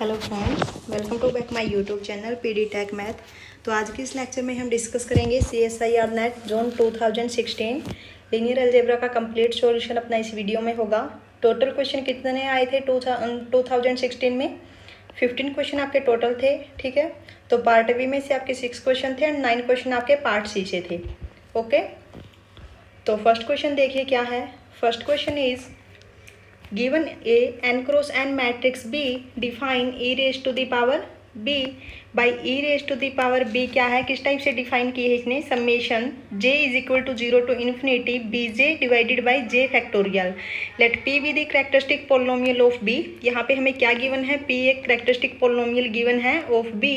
Hello friends, welcome to back my YouTube channel PD tech math. तो आज के इस लेक्चर में हम डिस्कस करेंगे CSIR net zone 2016 linear algebra का कंप्लीट सॉल्यूशन अपना इस वीडियो में होगा। टोटल क्वेश्चन कितने आए थे 2016 में? 15 क्वेश्चन आपके टोटल थे, ठीक है। तो पार्ट बी में से आपके 6 क्वेश्चन थे एंड 9 क्वेश्चन आपके पार्ट सी से थे। ओके, तो फर्स्ट क्वेश्चन देखिए क्या है। First question is given a n cross n matrix B, define e raised to the power B by e raised to the power B क्या है, किस टाइप से डिफाइन की है इसने? Summation j is equal to 0 to infinity bj divided by j factorial. Let p be the characteristic polynomial of B। यहाँ पे हमें क्या गिवन है? p एक करेक्टरिस्टिक पोलिनोमियल गिवन है of B।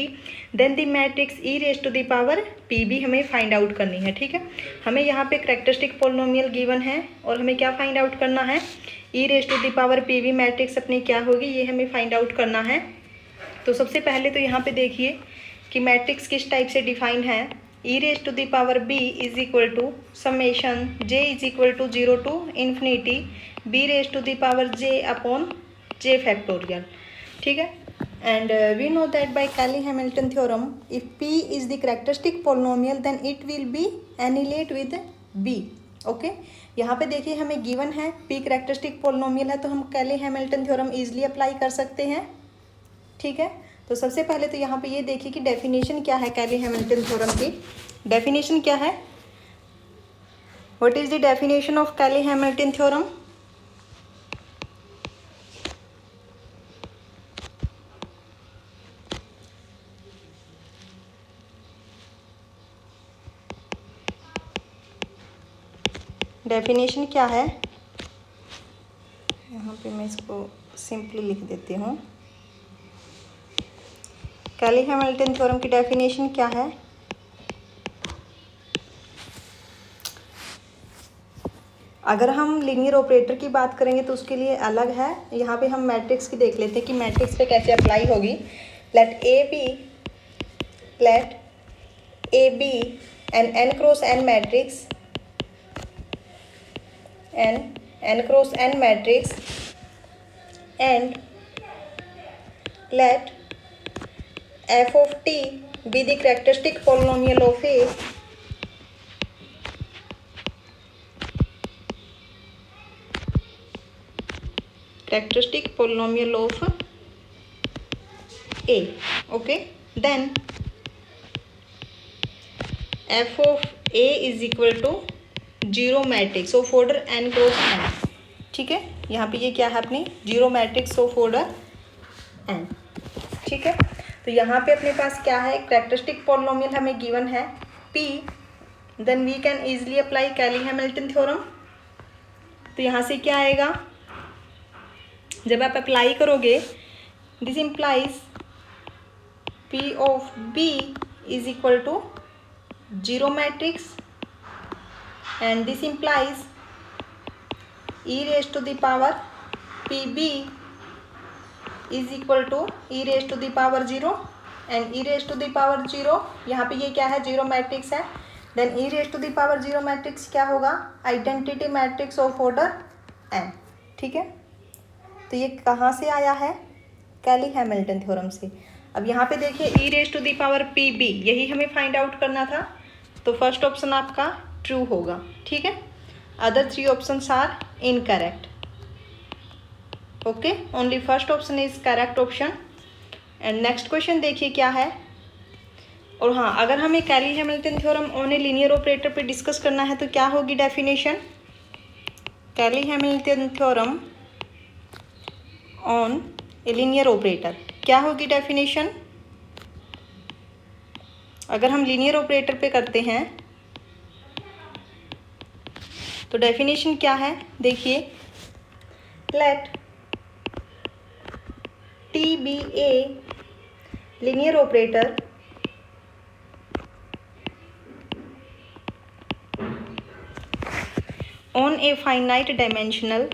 Then the matrix e raise to the power p भी हमें find out करनी है, ठीक है। हमें यहाँ पे करेक्टरिस्टिक पोलिनोमियल गिवन है और हमें क्या फाइंड आउट करना है? E raise to the power p v matrix अपनी क्या होगी, ये हमें फाइंड आउट करना है। तो सबसे पहले तो यहाँ पे देखिए कि मैट्रिक्स किस टाइप से डिफाइंड है। E raise to the power b is equal to summation j is equal to 0 to infinity b raise to the power j upon j factorial, ठीक है। And we know that by Cayley Hamilton theorem if p is the characteristic polynomial then it will be annihilate with b। Okay, यहाँ पे देखिए हमें given है p characteristic polynomial है, तो हम कैली-हैमिल्टन थ्योरम इजीली अप्लाई कर सकते हैं, ठीक है। तो सबसे पहले तो यहाँ पे ये देखिए कि डेफिनेशन क्या है कैली-हैमिल्टन थ्योरम की। डेफिनेशन क्या है? What is the definition of Cayley Hamilton theorem? Definition क्या है? यहाँ पे मैं इसको सिंपली लिख देती हूँ। कैली-हैमिल्टन थ्योरम की डेफिनेशन क्या है? अगर हम लीनियर ऑपरेटर की बात करेंगे तो उसके लिए अलग है। यहाँ पे हम मैट्रिक्स की देख लेते हैं कि मैट्रिक्स पे कैसे अप्लाई होगी। Let A be n n cross n matrix n cross n matrix and let f of t be the characteristic polynomial of a characteristic polynomial of a। okay, then f of a is equal to 0 matrix of order n cross n, ठीक है। यहाँ पे ये क्या है अपनी 0 matrix of order n, ठीक है। तो यहाँ पे अपने पास क्या है? कैरेक्टरिस्टिक पॉलिनोमियल हमें गिवन है p, then we can easily apply Cayley Hamilton theorem. तो यहाँ से क्या आएगा? जब आप अप्लाई करोगे this implies p of b is equal to 0 matrix and this implies e raised to the power pb is equal to e raised to the power 0 and e raised to the power 0 यहाँ पे ये क्या है? 0 matrix है। then e raised to the power 0 matrix क्या होगा? Identity matrix of order n, ठीक है। तो ये कहाँ से आया है? कैली-हैमिल्टन थ्योरम से। अब यहाँ पे देखिए e raised to the power pb, यही हमें फाइंड आउट करना था। तो फर्स्ट ऑप्शन आपका ट्रू होगा, ठीक है। Other 3 options are incorrect. Okay, only first option is correct option. And next question देखिए क्या है। और हाँ, अगर हमें Cayley Hamilton theorem on a linear operator पे डिस्कस करना है तो क्या होगी definition? Cayley Hamilton theorem on a linear operator क्या होगी डेफिनेशन? अगर हम लीनियर ऑपरेटर पे करते हैं तो डेफिनेशन क्या है? देखिए, let T be a linear operator on a finite dimensional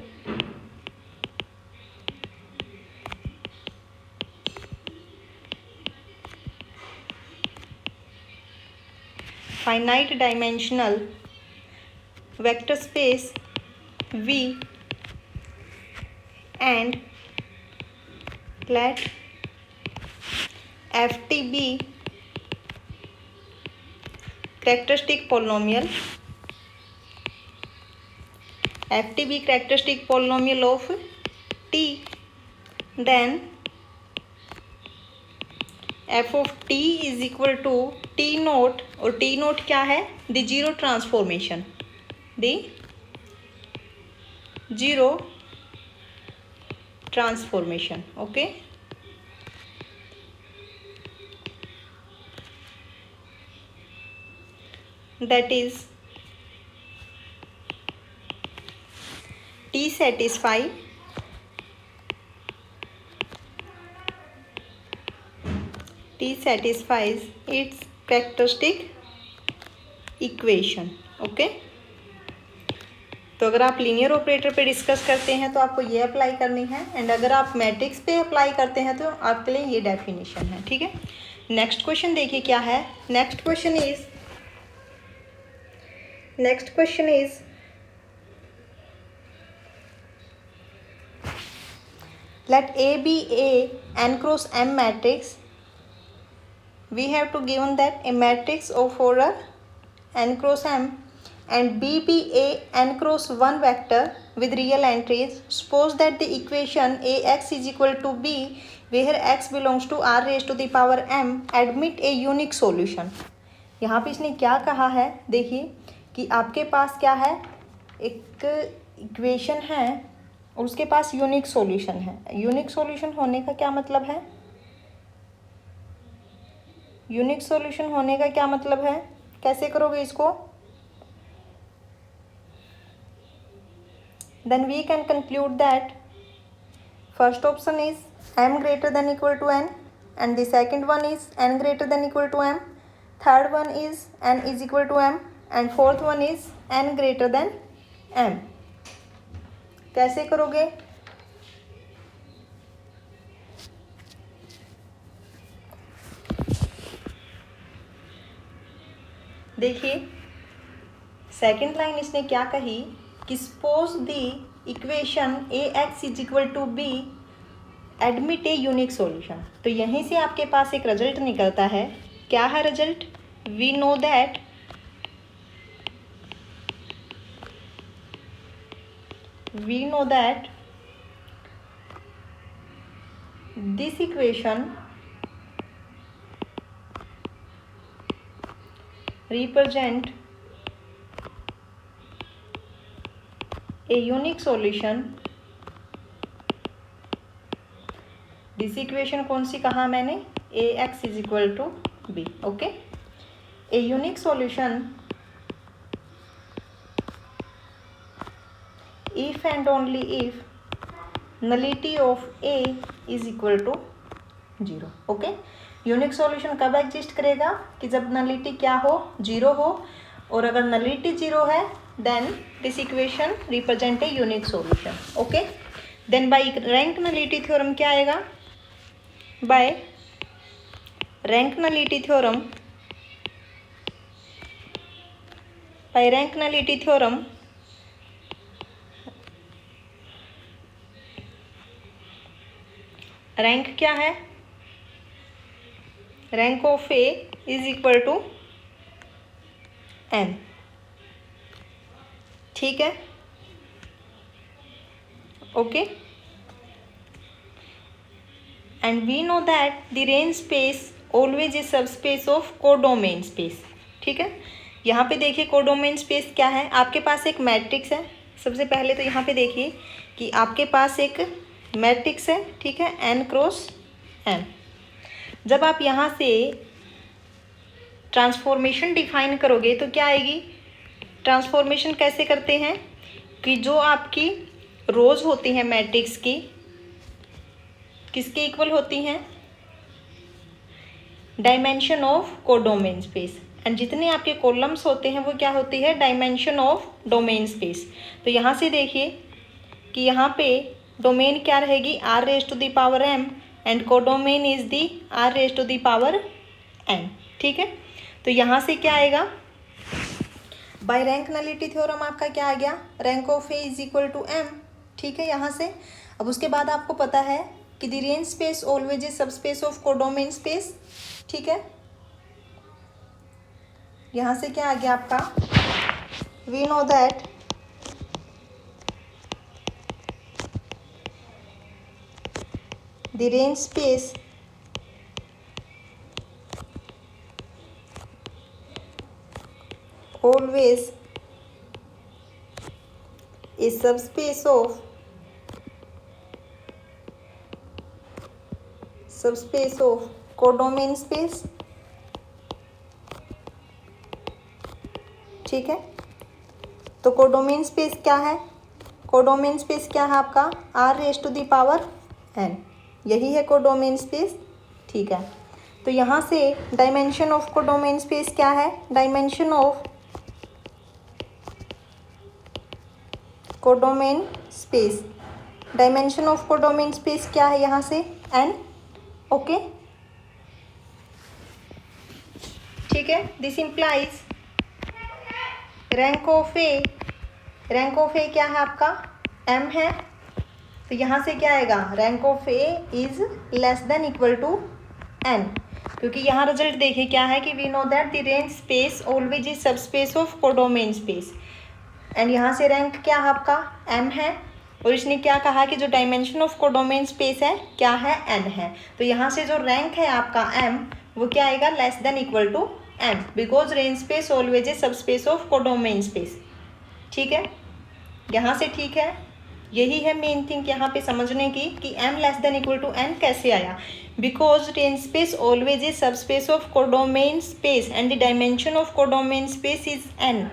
vector space V and let FTB characteristic polynomial, FTB characteristic polynomial of t, then f of t is equal to t note, और t note क्या है? The zero transformation, the zero transformation. Okay, that is t satisfies its characteristic equation. Okay, तो अगर आप linear operator पे discuss करते हैं तो आपको ये अप्लाई करनी है, एंड अगर आप मैट्रिक्स पे अप्लाई करते हैं तो आपके लिए ये डेफिनेशन है. ठीक है, नेक्स्ट क्वेश्चन देखिए क्या है. Next question is let A be a n cross m matrix. We have to given that a matrix of order n cross m and B be a n cross 1 vector with real entries. Suppose that the equation Ax is equal to B where x belongs to r raised to the power m admit a unique solution. यहाँ पे इसने क्या कहा है, देखिए कि आपके पास क्या है, एक इक्वेशन है और उसके पास यूनिक सॉल्यूशन है. यूनिक सॉल्यूशन होने का क्या मतलब है? यूनिक सॉल्यूशन होने का क्या मतलब है? कैसे करोगे इसको? Then we can conclude that first option is m greater than equal to n, and the second one is n greater than equal to m, third one is n is equal to m, and fourth one is n greater than m. कैसे करोगे? देखिए second line इसने क्या कही कि suppose the equation Ax is equal to b admit a unique solution. तो यहीं से आपके पास एक रिजल्ट निकलता है. क्या है result? We know that this equation represent a unique solution. This equation कौन सी कहा मैंने? Ax is equal to b. Okay, a unique solution if and only if nullity of A is equal to 0. Okay, unique solution कब exist करेगा? कि जब nullity क्या हो? 0 हो. और अगर नलिटी 0 है then this equation represent a unique solution. Okay, then bye rank nullity theorem क्या आएगा? Bye rank nullity theorem rank क्या है? Rank of A is equal to N. ठीक है, okay, and we know that the range space always is subspace of codomain space. ठीक है, यहाँ पे देखिए कोडोमेन स्पेस क्या है. आपके पास एक मैट्रिक्स है. सबसे पहले तो यहाँ पे देखिए कि आपके पास एक मैट्रिक्स है. ठीक है, n क्रॉस n. जब आप यहाँ से ट्रांसफॉर्मेशन डिफाइन करोगे तो क्या आएगी? ट्रांसफॉर्मेशन कैसे करते हैं कि जो आपकी रोज होती हैं मैट्रिक्स की, किसके इक्वल होती हैं? Dimension of codomain space. And जितने आपके कॉलम्स होते हैं वो क्या होती है? Dimension of domain space. तो यहाँ से देखिए कि यहाँ पे डोमेन क्या रहेगी? r raise to the power m and codomain is the r raise to the power n. ठीक है, तो यहाँ से क्या आएगा? बाय रैंक नलिटी थ्योरम आपका क्या आ गया? Rank of A is equal to m. ठीक है, यहाँ से अब उसके बाद आपको पता है कि the range space always is subspace of codomain space. ठीक है, यहाँ से क्या आ गया आपका, we know that the range space always is subspace of codomain space. ठीक है, तो कोडोमेन स्पेस क्या है, कोडोमेन स्पेस क्या है आपका, R raise to the power n, यही है कोडोमेन स्पेस। ठीक है, तो यहाँ से डायमेंशन ऑफ कोडोमेन स्पेस क्या है, dimension of codomain space, dimension of codomain space क्या है यहाँ से, एन। ओके, ठीक है, this implies rank of A, rank of A क्या है आपका, एम है, तो यहाँ से क्या आएगा, rank of A is less than equal to n, क्योंकि यहाँ रिजल्ट देखिए क्या है कि we know that the range space always is subspace of codomain space, and यहाँ से रैंक क्या है आपका, एम है, और इसने क्या कहा कि जो डायमेंशन ऑफ कोडोमेन स्पेस है क्या है, एन है, तो यहाँ से जो रैंक है आपका एम वो क्या आएगा, less than equal to M, because range space always is subspace of codomain space. ठीक है, यहाँ से ठीक है, यही है मेन थिंग यहाँ पे समझने की कि m less than equal to n कैसे आया, because range space always is subspace of codomain space and the dimension of codomain space is n,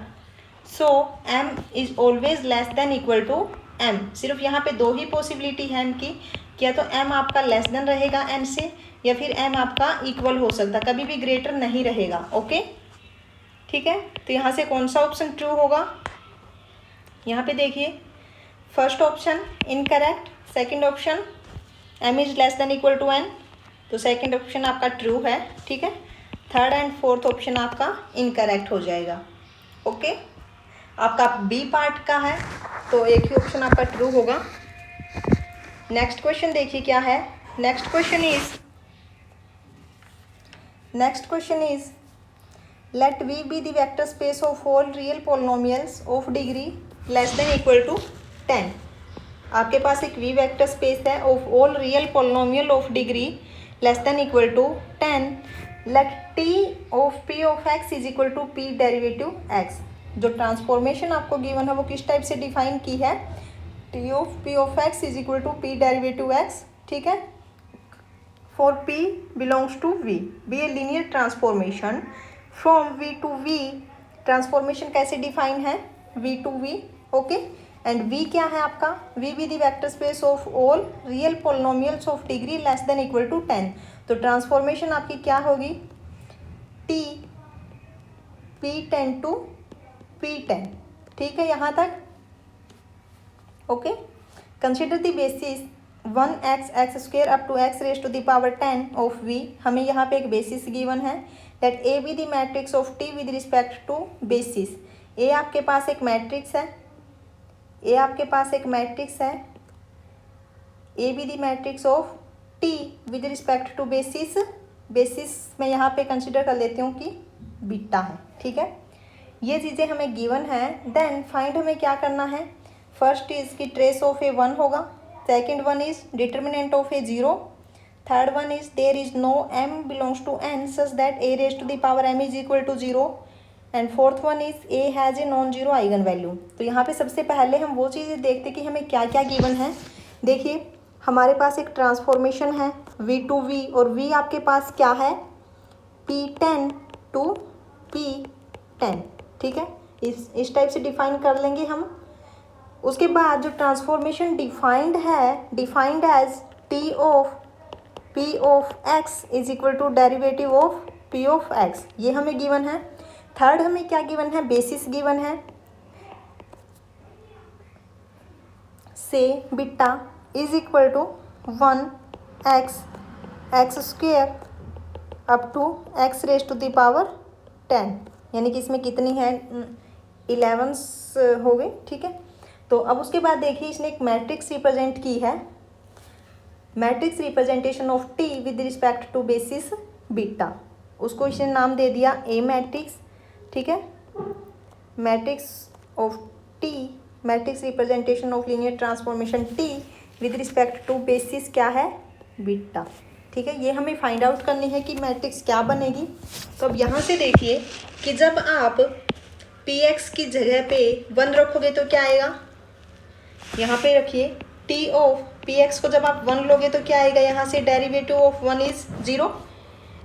so m is always less than equal to m। सिर्फ यहाँ पे दो ही possibility है m की, क्या तो m आपका लेस देन रहेगा n से, या फिर m आपका इक्वल हो सकता, कभी भी ग्रेटर नहीं रहेगा। ओके, ठीक है, तो यहाँ से कौन सा ऑप्शन ट्रू होगा, यहाँ पे देखिए, first option incorrect, second option m is less than equal to n, तो सेकंड ऑप्शन आपका ट्रू है। ठीक है, थर्ड एंड फोर्थ ऑप्शन आपका इनकरेक्ट हो जाएगा। ओके, आपका बी पार्ट का है तो एक ही ऑप्शन आपका ट्रू होगा। नेक्स्ट क्वेश्चन देखिए क्या है, next question is let V be the vector space of all real polynomials of degree less than equal to 10। आपके पास एक वी वेक्टर स्पेस है of all real polynomial of degree less than equal to 10, let T of P of x is equal to p derivative x. जो transformation आपको given है वो किस type से डिफाइन की है, T of P of x is equal to p derivative x. ठीक है, for p belongs to v be a linear transformation from v to v, transformation कैसे डिफाइन है, v to v। Okay, and v क्या है आपका, v be the vector space of all real polynomials of degree less than equal to 10, तो transformation आपकी क्या होगी, t p10 to p10। ठीक है, यहाँ तक okay. Consider the basis 1x x square up to x raise to the power 10 of v। हमें यहाँ पे एक बेसिस गिवन है, let a be the matrix of t with respect to basis. a आपके पास एक मैट्रिक्स है, a आपके पास एक मैट्रिक्स है, a be the matrix of t with respect to basis. Basis मैं यहाँ पे कंसिडर कर लेती हूँ कि बीटा है। ठीक है, ये चीज़ें हमें गिवन है। देन फाइंड हमें क्या करना है, फर्स्ट इज की ट्रेस ऑफ ए 1 होगा, second one is determinant of A 0, third one is there is no m belongs to n such that a raise to the power m is equal to 0, and fourth one is a has a non zero eigen value. तो यहाँ पे सबसे पहले हम वो चीज़ें देखते कि हमें क्या क्या गिवन है। देखिए हमारे पास एक ट्रांसफॉर्मेशन है v टू v, और v आपके पास क्या है, p10 टू p10। ठीक है, इस टाइप से डिफाइन कर लेंगे हम। उसके बाद जो ट्रांसफॉर्मेशन डिफाइंड है, defined as T of P of x is equal to derivative of P of X, ये हमें गिवन है। थर्ड हमें क्या गिवन है, बेसिस गिवन है, से beta is equal to 1x x square up to x raise to the power 10, यानी कि इसमें कितनी है, 11 हो गई। ठीक है, तो अब उसके बाद देखिए इसने एक मैट्रिक्स रिप्रेजेंट की है, matrix representation of T with respect to basis beta, उसको इसने नाम दे दिया ए मैट्रिक्स। ठीक है, matrix of T, matrix representation of linear transformation T with respect to basis क्या है, बीटा। ठीक है, ये हमें फाइंड आउट करनी है कि मैट्रिक्स क्या बनेगी। तो अब यहाँ से देखिए कि जब आप पी एक्स की जगह पे 1 रखोगे तो क्या आएगा, यहाँ पे रखिए टी ऑफ पी एक्स को जब आप 1 लोगे तो क्या आएगा, यहाँ से डेरिवेटिव ऑफ 1 इज 0,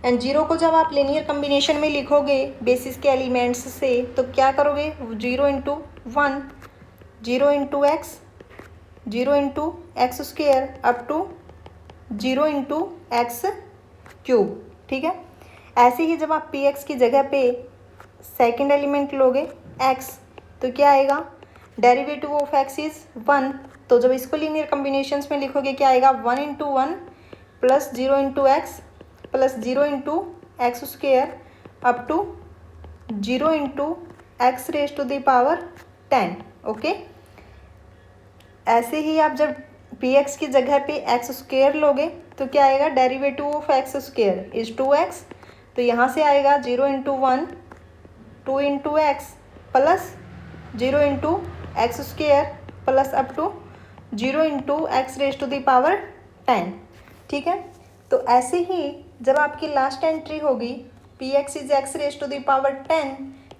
एंड 0 को जब आप लिनियर कम्बिनेशन में लिखोगे बेसिस के एलिमेंट्स से तो क्या करोगे, 0 into 1, 0 into X, 0 into X square up to 0 into X cube. ठीक है, ऐसे ही जब आप पी एक्स की जगह पे सेकेंड एलिमेंट लोगे एक्स तो क्या आएगा, डेरिवेटिव ऑफ एक्स इज 1, तो जब इसको लीनियर कम्बिनेशंस में लिखोगे क्या आएगा, 1 into 1 plus 0 into X plus 0 into X square up to 0 into X raise to the power 10। Okay, ऐसे ही आप जब पी एक्स की जगह पे एक्स स्क्वेयर लोगे तो क्या आएगा, derivative of x square is 2x, तो यहाँ से आएगा 0 into 1 2 into X plus 0 into X square plus up to 0 into X raise to the power 10। ठीक है, तो ऐसे ही जब आपकी लास्ट एंट्री होगी P x is X raise to the power 10,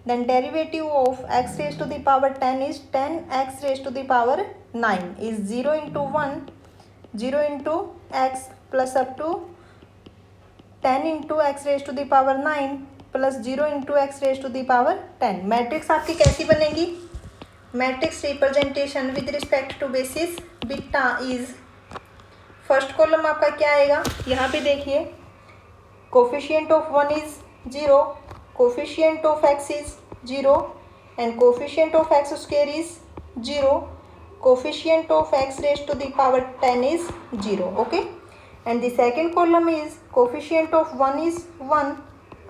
then derivative of X raise to the power 10 is 10 X raise to the power 9 is 0 into 1 0 into X plus up to 10 into X raise to the power 9 plus 0 into X raise to the power 10। Matrix आपकी कैसी बनेगी, matrix representation with respect to basis beta is, first column आपका क्या आएगा, यहाँ पे देखिए coefficient of 1 is 0, coefficient of x is 0 and coefficient of x square is 0, coefficient of x raise to the power 10 is 0। Okay, and the second column is coefficient of 1 is 1,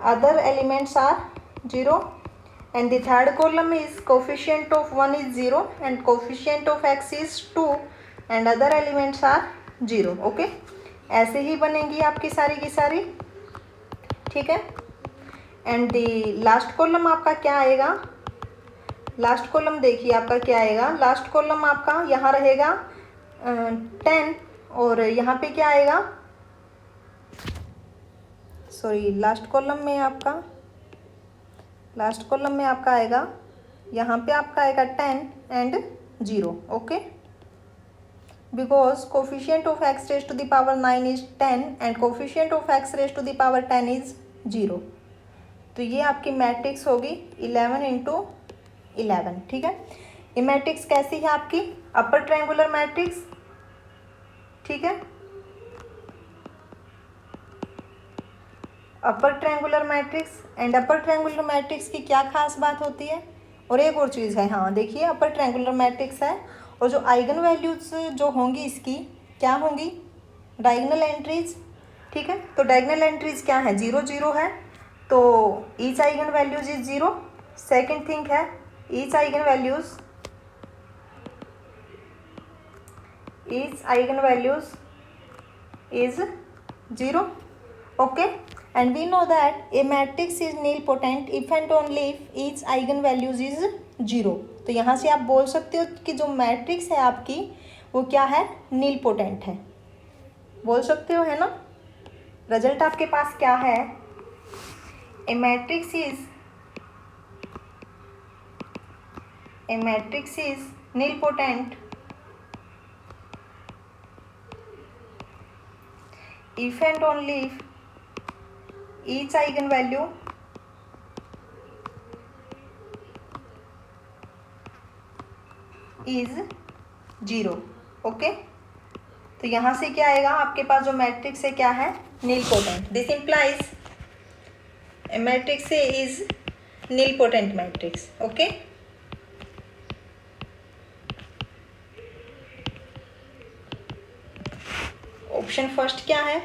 other elements are 0, and the third column is coefficient of 1 is 0 and coefficient of x is 2 and other elements are 0। Okay, ऐसे ही बनेंगी आपकी सारी की सारी। ठीक है, and the last column आपका क्या आएगा, लास्ट कॉलम देखिए आपका क्या आएगा, लास्ट कॉलम आपका यहाँ रहेगा 10 और यहाँ पे क्या आएगा, सॉरी लास्ट कॉलम में आपका आएगा यहाँ पे आपका आएगा 10 and 0। Okay, because coefficient of X raise to the power 9 is 10 and coefficient of X raise to the power 10 is 0, तो ये आपकी मैट्रिक्स होगी 11 इंटू 11। ठीक है, ये मैट्रिक्स कैसी है आपकी, अपर ट्रायंगुलर मैट्रिक्स। ठीक है, upper triangular matrix, and upper triangular matrix की क्या खास बात होती है, और एक और चीज़ है, हाँ देखिए अपर ट्रायंगुलर मैट्रिक्स है और जो आइगन वैल्यूज जो होंगी इसकी क्या होंगी, डायगोनल एंट्रीज। ठीक है, तो डायगोनल एंट्रीज क्या है, 0 0 है, तो each eigen values is 0। Second thing है each eigen values is 0। Okay, and we know that a matrix is nilpotent if and only if each eigen values is 0। तो यहाँ से आप बोल सकते हो कि जो मैट्रिक्स है आपकी वो क्या है, नीलपोटेंट है, बोल सकते हो, है ना। रिजल्ट आपके पास क्या है, A matrix is nilpotent if and only if each eigenvalue is 0। Okay, तो यहाँ से क्या आएगा आपके पास जो मैट्रिक्स है क्या है, nilpotent. This implies A matrix is nilpotent matrix. Okay, option first क्या है,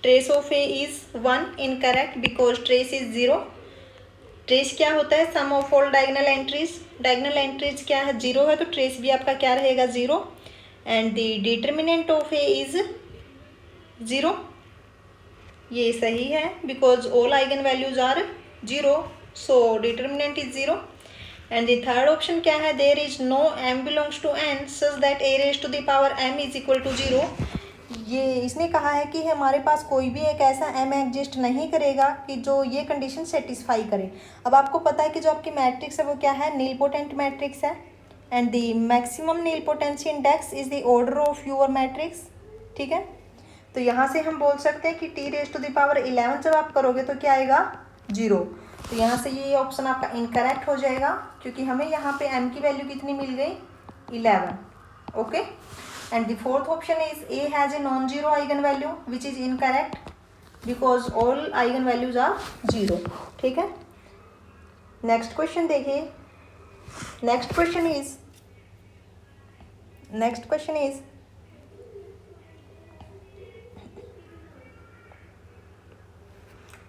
trace of A is 1, incorrect because trace is 0। Trace क्या होता है, sum of all diagonal entries, diagonal entries क्या है, 0 है, तो ट्रेस भी आपका क्या रहेगा 0। And the determinant of A is 0, ये सही है because all eigen values are 0, so determinant is 0. And the third option क्या है, there is no m belongs to n such that a raise to the power m is equal to 0. ये इसने कहा है कि हमारे पास कोई भी एक ऐसा m एग्जिस्ट नहीं करेगा कि जो ये कंडीशन सेटिस्फाई करे. अब आपको पता है कि जो आपकी मैट्रिक्स है वो क्या है, नीलपोटेंट मैट्रिक्स है. And the maximum nilpotency index is the order of your matrix. ठीक है, तो यहाँ से हम बोल सकते हैं कि t raise to the power 11 जब आप करोगे तो क्या आएगा, 0. तो यहाँ से ये ऑप्शन आपका इनकरेक्ट हो जाएगा क्योंकि हमें यहाँ पे m की वैल्यू कितनी मिल गई, 11. Okay, and the fourth option is a has a non zero eigen value which is incorrect because all eigen values are 0. ठीक है, नेक्स्ट क्वेश्चन देखिए. Next question is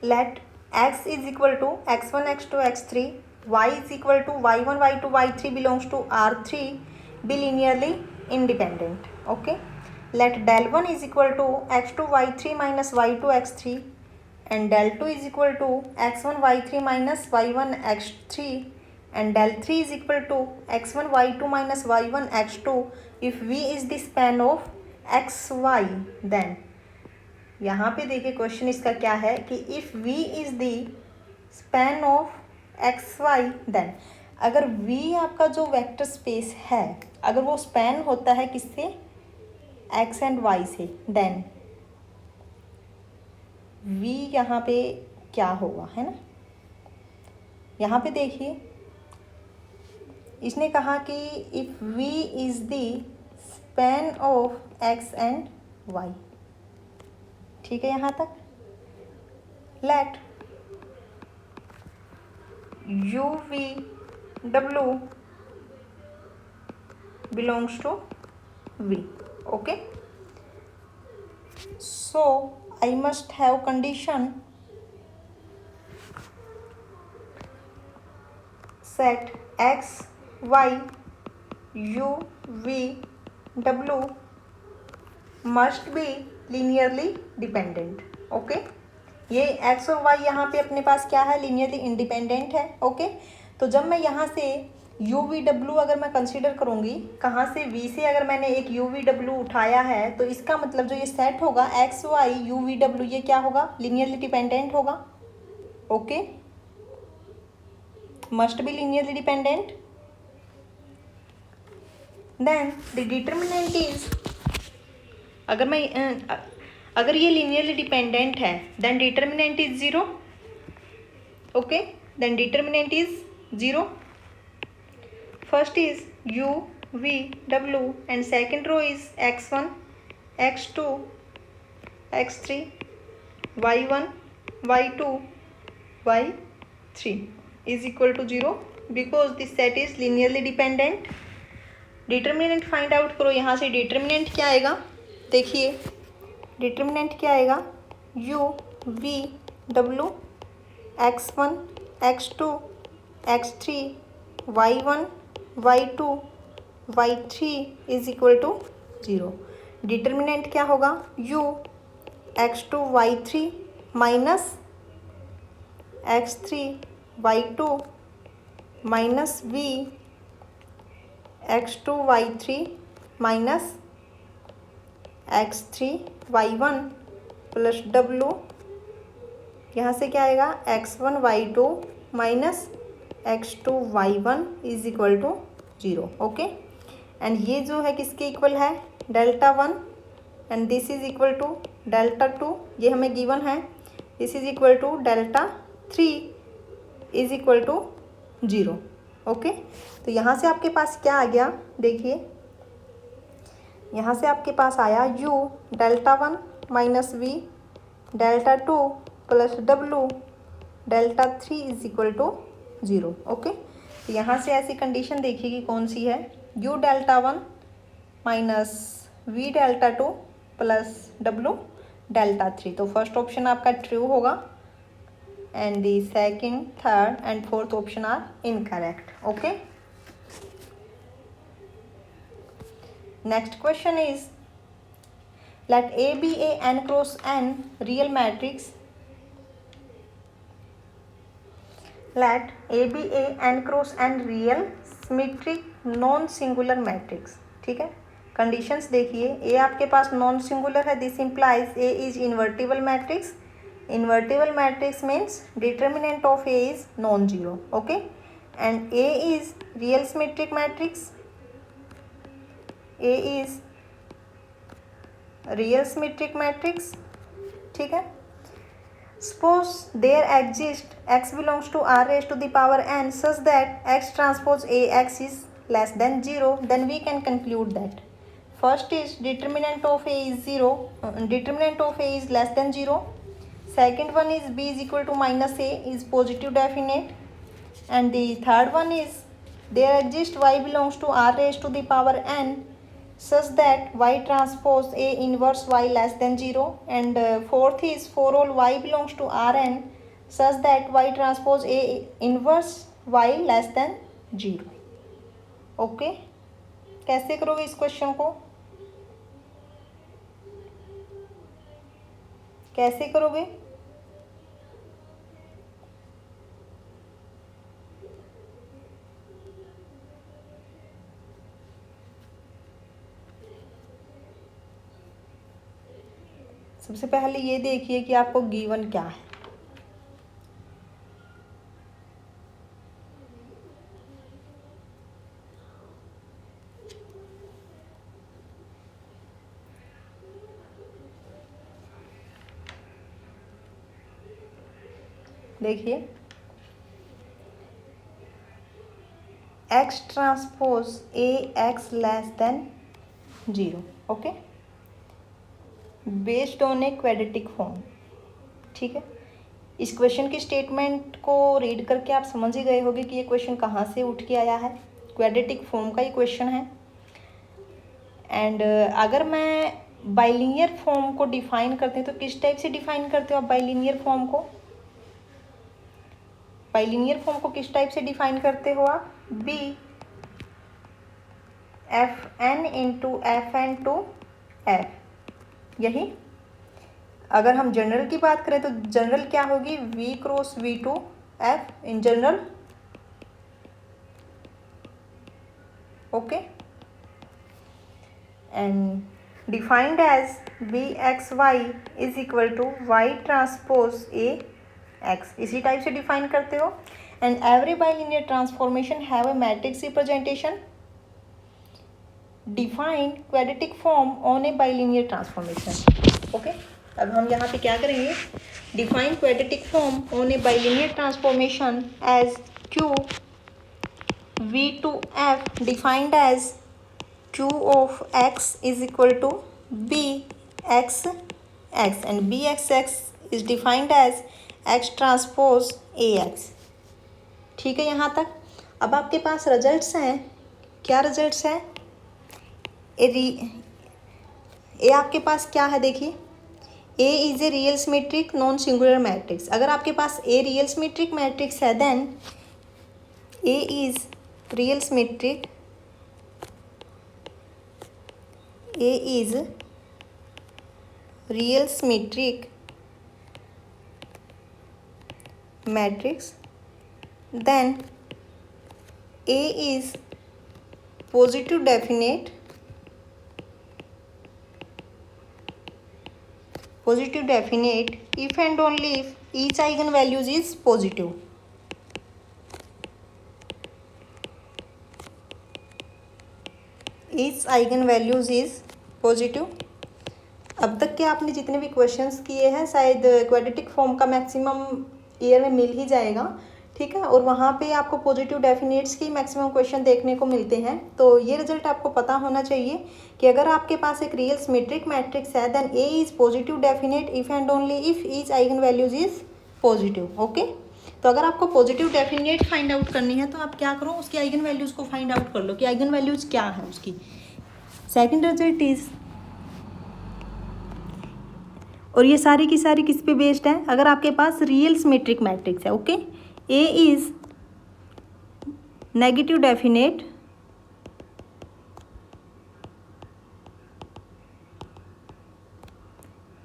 let x is equal to x1 x2 x3, y is equal to y1 y2 y3 belongs to R3 be linearly independent. Okay, let del 1 is equal to x2 y3 minus y2 x3 and del 2 is equal to x1 y3 minus y1 x3 and del 3 is equal to x1 y2 minus y1 x2 if v is the span of xy. then यहाँ पे देखिए question इसका क्या है कि if v is the span of X Y, then अगर v आपका जो वेक्टर स्पेस है अगर वो स्पैन होता है किससे, x एंड y से, देन v यहाँ पे क्या होगा, है ना. यहाँ पे देखिए इसने कहा कि if v is the span of x and y. ठीक है, यहाँ तक. Let U V W belongs to V. Okay, so I must have condition set X Y U V W must be linearly dependent. Okay, ये x और y यहाँ पे अपने पास क्या है, लीनियरली इंडिपेंडेंट है. ओके, तो जब मैं यहाँ से u v w अगर मैं कंसीडर करूँगी, कहाँ से, v से अगर मैंने एक u v w उठाया है तो इसका मतलब जो ये सेट होगा x y u v w ये क्या होगा, लीनियरली डिपेंडेंट होगा. Okay, must be linearly dependent. Then the determinant is, अगर ये लीनियरली डिपेंडेंट है then determinant is 0. Okay, then determinant is 0. First is u v w and second row is x1 x2 x3 y1 y2 y3 is equal to 0 because this set is linearly dependent. Determinant find out करो. यहाँ से determinant क्या आएगा, देखिए determinant क्या आएगा, u v w x1 x2 x3 y1 y2 y3 is equal to 0. Determinant क्या होगा, u x2 y3 minus x3 y2 minus v x2 y3 minus x3 y1 plus w, यहाँ से क्या आएगा, x1 y2 minus x2 y1 is equal to 0. Okay, and ये जो है किसके इक्वल है, delta 1 and this is equal to delta 2, ये हमें गिवन है. This is equal to delta 3 is equal to 0. Okay, तो यहाँ से आपके पास क्या आ गया, देखिए यहाँ से आपके पास आया u delta 1 minus v delta 2 plus w delta 3 is equal to 0. Okay, तो यहाँ से ऐसी कंडीशन देखिए कौन सी है, u delta 1 minus v delta 2 plus w delta 3. तो फर्स्ट ऑप्शन आपका ट्रू होगा and the second, third and fourth option are incorrect. Okay, next question is Let A be a n cross n real matrix. Let A be a n cross n real symmetric non singular matrix. ठीक है, conditions देखिए. ए आपके पास non singular है, this implies A is invertible matrix. Invertible matrix means determinant of A is non zero. Okay, and A is real symmetric matrix. A is real symmetric matrix. ठीक है. Suppose there exists x belongs to r raised to the power n such that x transpose a x is less than 0, then we can conclude that first is determinant of a is 0, determinant of a is less than 0. Second one is b is equal to minus a is positive definite, and the third one is there exists y belongs to r raised to the power n such that y transpose a inverse y less than 0, and fourth is for all y belongs to Rn such that y transpose a inverse y less than 0. Okay, कैसे करोगे इस question को, कैसे करोगे? सबसे पहले ये देखिए कि आपको गिवन क्या है. देखिए, x transpose a x less than 0. Okay, based on a quadratic form. ठीक है, इस क्वेश्चन की स्टेटमेंट को रीड करके आप समझ ही गए होंगे कि ये क्वेश्चन कहाँ से उठ के आया है. क्वाड्रेटिक फॉर्म का ये क्वेश्चन है. एंड अगर मैं बाइलिनियर फॉर्म को डिफाइन करते हैं तो किस टाइप से डिफाइन करते हो आप बाइलिनियर फॉर्म को? बाइलिनियर फॉर्म को किस टाइप से डिफाइन करते हो आप? B F N into F N to F. यही. अगर हम जनरल की बात करें तो जनरल क्या होगी? v cross v to f in general. Okay, and defined as v x y is equal to y transpose a x. इसी टाइप से डिफाइन करते हो. And every bilinear transformation have a matrix representation. Define quadratic form on a bilinear transformation. Okay, अब हम यहाँ पे क्या करेंगे? Define quadratic form on a bilinear transformation as q v to f defined as q of x is equal to b x x, and b x x is defined as x transpose a x. ठीक है यहाँ तक. अब आपके पास results हैं. क्या results हैं? ए आपके पास क्या है? देखिए, A is a real symmetric non singular matrix. अगर आपके पास ए रियल सिमेट्रिक मैट्रिक्स है then A is real symmetric, A is real symmetric matrix, then A is positive definite, positive definite if and only if each eigenvalues is positive. Each eigenvalues is positive. अब तक के आपने जितने भी questions किए हैं शायद क्वाड्रेटिक फॉर्म का मैक्सिमम ईयर में मिल ही जाएगा. ठीक है, और वहाँ पे आपको पॉजिटिव डेफिनेट्स की मैक्सिमम क्वेश्चन देखने को मिलते हैं. तो ये रिजल्ट आपको पता होना चाहिए कि अगर आपके पास एक रियल सिमेट्रिक मैट्रिक्स है then A is positive definite if and only if each eigen values is positive. Okay, तो अगर आपको पॉजिटिव डेफिनेट फाइंड आउट करनी है तो आप क्या करो? उसकी आइगन वैल्यूज़ को फाइंड आउट कर लो कि आइगन वैल्यूज़ क्या है उसकी. सेकेंड रिजल्ट इज, और ये सारी की सारी किस पे बेस्ड है? अगर आपके पास रियल सिमेट्रिक मैट्रिक्स है. Okay, A is negative definite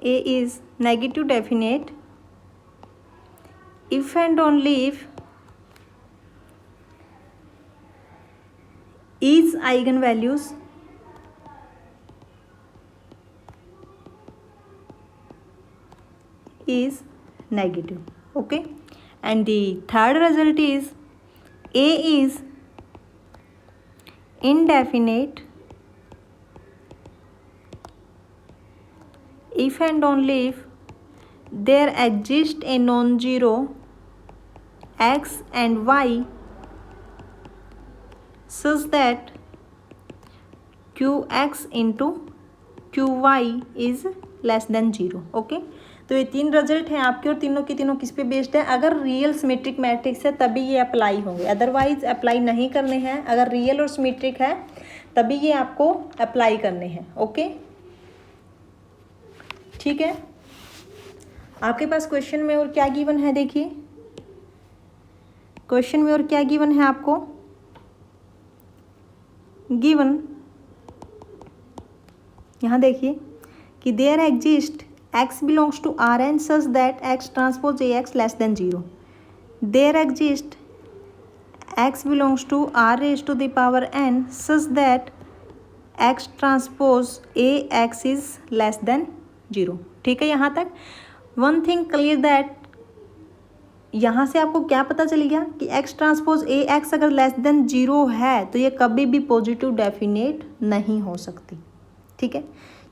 A is negative definite if and only if its eigenvalues is negative. Okay, and the third result is A is indefinite if and only if there exists a non-zero x and y such that qx into qy is less than 0. Okay, तो ये तीन result हैं आपके और तीनों के तीनों किस पे बेस्ड है? अगर रियल सिमेट्रिक मैट्रिक्स है तभी ये अप्लाई होंगे, अदरवाइज अप्लाई नहीं करने हैं. अगर रियल और सिमेट्रिक है तभी ये आपको अप्लाई करने हैं. ओके, ठीक है. आपके पास क्वेश्चन में और क्या गिवन है? देखिए क्वेश्चन में और क्या गिवन है आपको? गिवन यहाँ देखिए कि there exist x belongs to Rn such that x transpose Ax less than 0. There exist x belongs to R raised to the power n such that x transpose Ax is less than 0. ठीक है, यहाँ तक one thing clear that यहाँ से आपको क्या पता चल गया कि x ट्रांसपोज Ax अगर लेस देन 0 है तो ये कभी भी पॉजिटिव डेफिनेट नहीं हो सकती. ठीक है,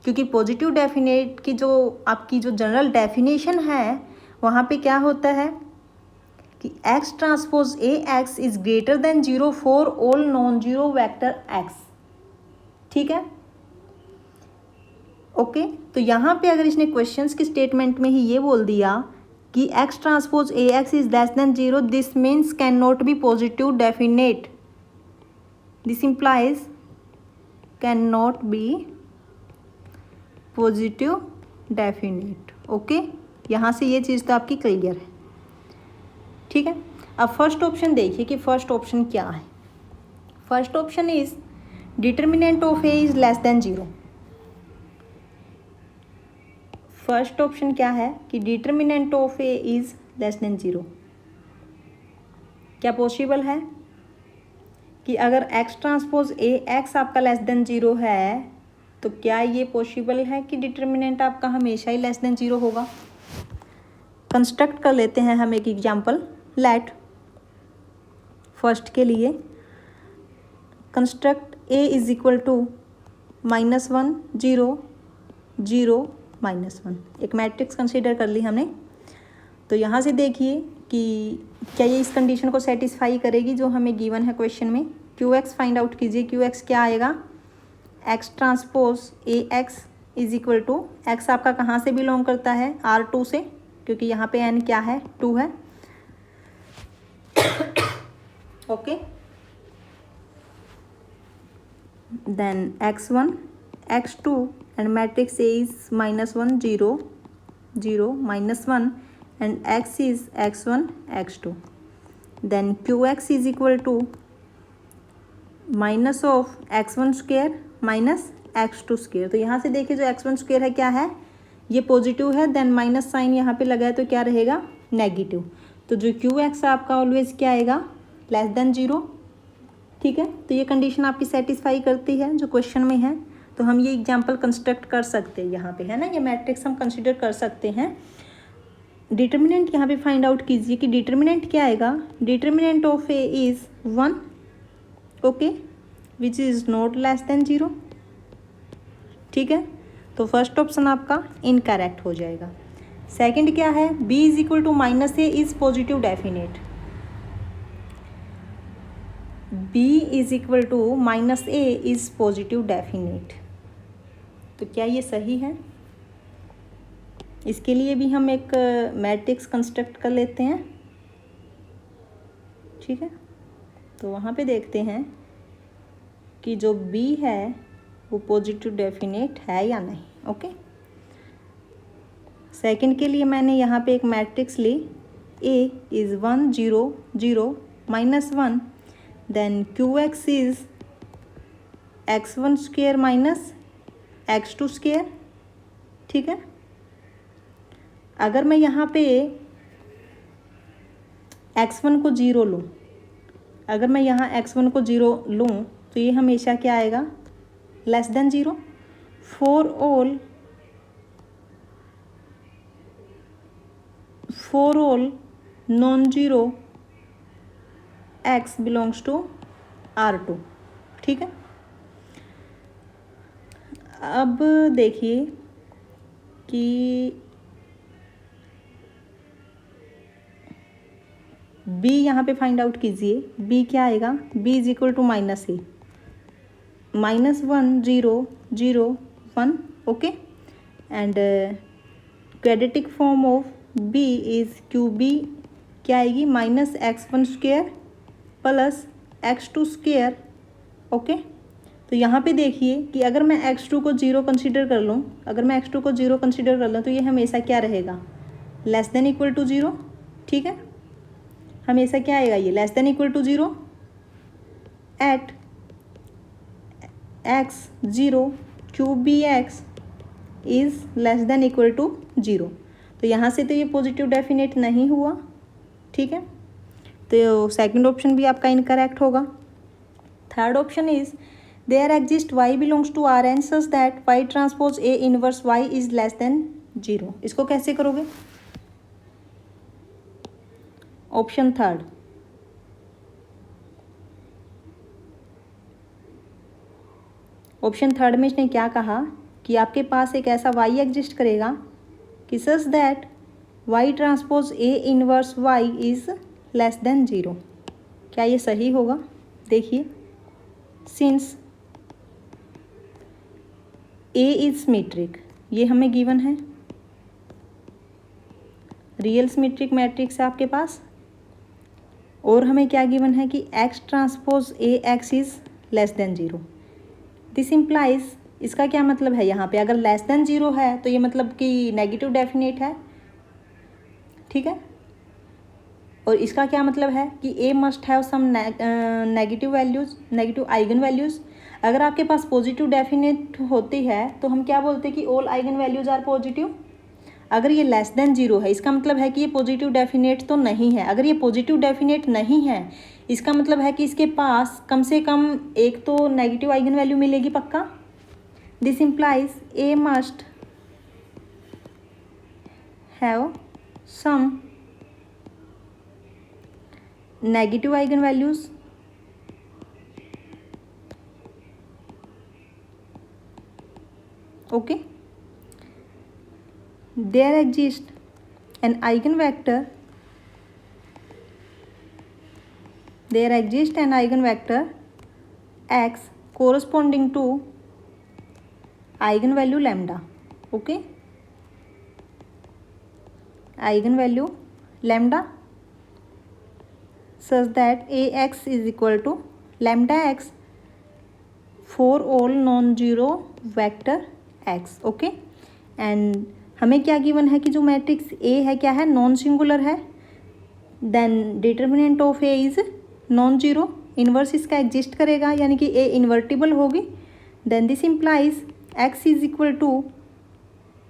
क्योंकि पॉजिटिव डेफिनेट की जो आपकी जो जनरल डेफिनेशन है वहाँ पे क्या होता है कि x transpose Ax is greater than 0 for all non zero vector x. ठीक है, ओके. तो यहाँ पे अगर इसने क्वेश्चंस की स्टेटमेंट में ही ये बोल दिया कि x transpose Ax is less than 0, this means can not be positive definite. This implies can not be positive definite. Okay, यहाँ से ये चीज़ तो आपकी क्लियर है. ठीक है, अब फर्स्ट ऑप्शन देखिए कि फर्स्ट ऑप्शन क्या है. First option is determinant of A is less than 0. First option क्या है कि determinant of A is less than 0. क्या पॉसिबल है कि अगर x ट्रांसपोज Ax आपका लेस देन 0 है तो क्या ये पॉसिबल है कि डिटर्मिनेंट आपका हमेशा ही लेस देन 0 होगा? कंस्ट्रक्ट कर लेते हैं हम एक एग्जांपल. लेट फर्स्ट के लिए construct a is equal to -1 0 0 -1. एक मैट्रिक्स कंसीडर कर ली हमने. तो यहाँ से देखिए कि क्या ये इस कंडीशन को सेटिस्फाई करेगी जो हमें गिवन है क्वेश्चन में. qx फाइंड आउट कीजिए. qx क्या आएगा? x transpose Ax is equal to x आपका कहाँ से बिलोंग करता है? R2 से, क्योंकि यहाँ पे n क्या है? 2 है. Okay, then x1 x2 and matrix A is -1 0 0 -1 and x is x1 x2. Then qx is equal to minus of x1 square minus x2 square. तो यहाँ से देखिए जो x1 स्क्वेयर है क्या है? ये पॉजिटिव है. देन माइनस साइन यहाँ पे लगा है तो क्या रहेगा? नेगेटिव. तो जो qx आपका ऑलवेज क्या आएगा? Less than 0. ठीक है, तो ये कंडीशन आपकी सेटिस्फाई करती है जो क्वेश्चन में है. तो हम ये एग्जाम्पल कंस्ट्रक्ट कर सकते हैं यहाँ पे, है ना. ये मैट्रिक्स हम कंसिडर कर सकते हैं. डिटर्मिनेंट यहाँ पे फाइंड आउट कीजिए कि डिटर्मिनेंट क्या आएगा? Determinant of A is 1. Okay, which is not less than 0. ठीक है, तो फर्स्ट ऑप्शन आपका इनकरेक्ट हो जाएगा. सेकंड क्या है? b is equal to -a is positive definite. b is equal to -a is positive definite. तो क्या ये सही है? इसके लिए भी हम एक मैट्रिक्स कंस्ट्रक्ट कर लेते हैं. ठीक है, तो वहाँ पे देखते हैं कि जो b है वो पॉजिटिव डेफिनेट है या नहीं. ओके, सेकंड के लिए मैंने यहाँ पे एक मैट्रिक्स ली. a is 1 0 0 -1. Then qx is x1 square minus x2 square. ठीक है, अगर मैं यहाँ पे x1 को 0 लूँ, अगर मैं यहाँ x1 को 0 लूँ तो ये हमेशा क्या आएगा, less than 0। For all non zero x belongs to R2। ठीक है, अब देखिए कि b यहाँ पे फाइंड आउट कीजिए। b क्या आएगा, b is equal to minus A, -1 0 0 1। Okay, and quadratic form of b is QB क्या आएगी, -x1 square plus x2 square. Okay, तो यहाँ पे देखिए कि अगर मैं x2 को 0 कंसीडर कर लूँ, अगर मैं x2 को 0 कंसीडर कर लूँ तो ये हमेशा क्या रहेगा, लेस देन इक्वल टू 0। ठीक है, हमेशा क्या आएगा, ये less than equal to 0 at x0 QBx is less than equal to 0। तो यहाँ से तो ये पॉजिटिव डेफिनेट नहीं हुआ। ठीक है, तो सेकंड ऑप्शन भी आपका इनकरेक्ट होगा। Third option is there exist y belongs to Rn such that y transpose A inverse y is less than 0। इसको कैसे करोगे, ऑप्शन थर्ड, ऑप्शन थर्ड में इसने क्या कहा कि आपके पास एक ऐसा y एग्जिस्ट करेगा कि सच that y transpose A inverse y is less than 0। क्या ये सही होगा, देखिए, सिंस A इज सिमेट्रिक, ये हमें गिवन है, रियल सिमेट्रिक मैट्रिक्स है आपके पास, और हमें क्या गिवन है कि x transpose A x is less than 0। This implies, इसका क्या मतलब है, यहाँ पे अगर लेस देन 0 है तो ये मतलब कि नेगेटिव डेफिनेट है। ठीक है, और इसका क्या मतलब है कि A must have some negative values, negative eigen values. अगर आपके पास पॉजिटिव डेफिनेट होती है तो हम क्या बोलते हैं कि all eigen values are positive. अगर ये लेस देन 0 है, इसका मतलब है कि ये पॉजिटिव डेफिनेट तो नहीं है। अगर ये पॉजिटिव डेफिनेट नहीं है, इसका मतलब है कि इसके पास कम से कम एक तो नेगेटिव आइगन वैल्यू मिलेगी पक्का। This implies A must have some negative eigen values okay. There exists an eigenvector, there exists an eigenvector x corresponding to eigenvalue lambda। okay, eigenvalue lambda such that ax is equal to lambda x for all non-zero vector x। okay, and हमें क्या given है कि जो matrix A है क्या है, non singular है, then determinant of A is non zero, inverse इसका एग्जिस्ट करेगा यानी कि A इन्वर्टिबल होगी। Then this implies x is equal to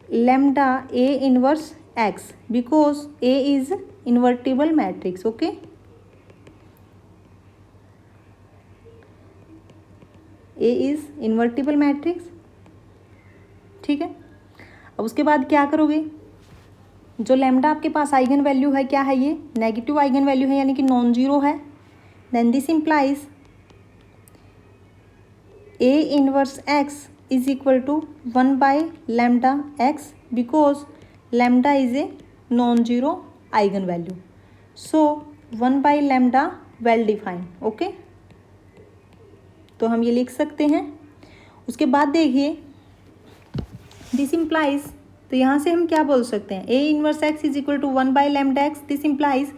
lambda A inverse x because A is invertible matrix. Okay, A is invertible matrix. ठीक है, अब उसके बाद क्या करोगे, जो लैम्डा आपके पास आइगन वैल्यू है क्या है, ये नेगेटिव आइगन वैल्यू है यानी कि नॉन जीरो है। Then this implies A inverse x is equal to 1 by lambda x because lambda is a non zero eigen value. So 1 by lambda well defined. Okay, तो हम ये लिख सकते हैं। उसके बाद देखिए दिस इम्प्लाइज, तो यहाँ से हम क्या बोल सकते हैं, A inverse x is equal to 1 by lambda x। This implies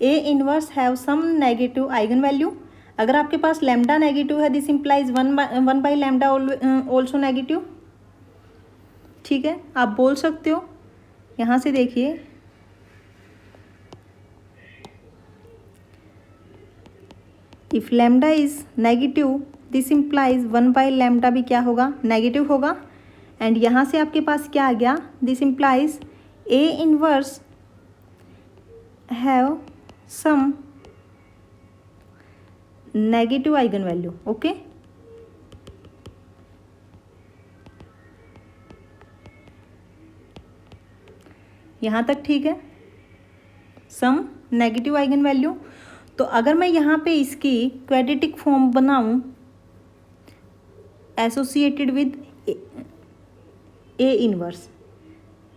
A inverse have some negative eigen value. अगर आपके पास लैम्डा नेगेटिव है, this implies 1 by lambda also negative. ठीक है, आप बोल सकते हो। यहाँ से देखिए if lambda is negative, this implies 1 by lambda भी क्या होगा, नेगेटिव होगा। एंड यहाँ से आपके पास क्या आ गया, this implies A inverse have some negative eigenvalue. Okay, यहाँ तक ठीक है, सम नेगेटिव आइगन वैल्यू। तो अगर मैं यहाँ पे इसकी क्वाड्रेटिक फॉर्म बनाऊँ एसोसिएटेड विद ए इनवर्स,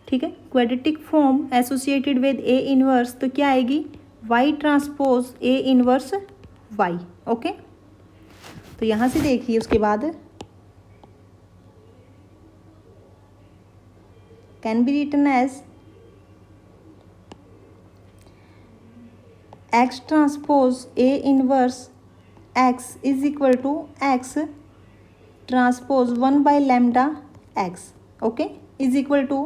ठीक है, quadratic form associated with A inverse, तो क्या आएगी, y transpose A inverse y. Okay, तो यहाँ से देखिए उसके बाद can be written as x transpose A inverse x is equal to x transpose 1/λ x. Okay, is equal to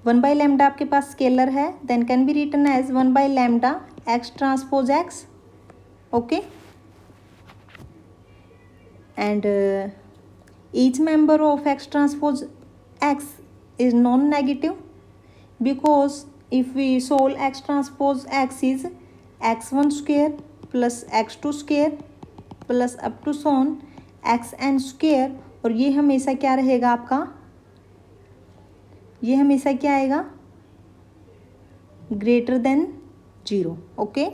1/λ आपके पास स्केलर है, then can be written as 1/λ x transpose x. Okay, and each member of x transpose x is non-negative because if we solve x transpose x is x1 square plus x2 square plus up to so on xn square, और ये हमेशा क्या रहेगा आपका, ये हमेशा क्या आएगा, greater than 0। Okay,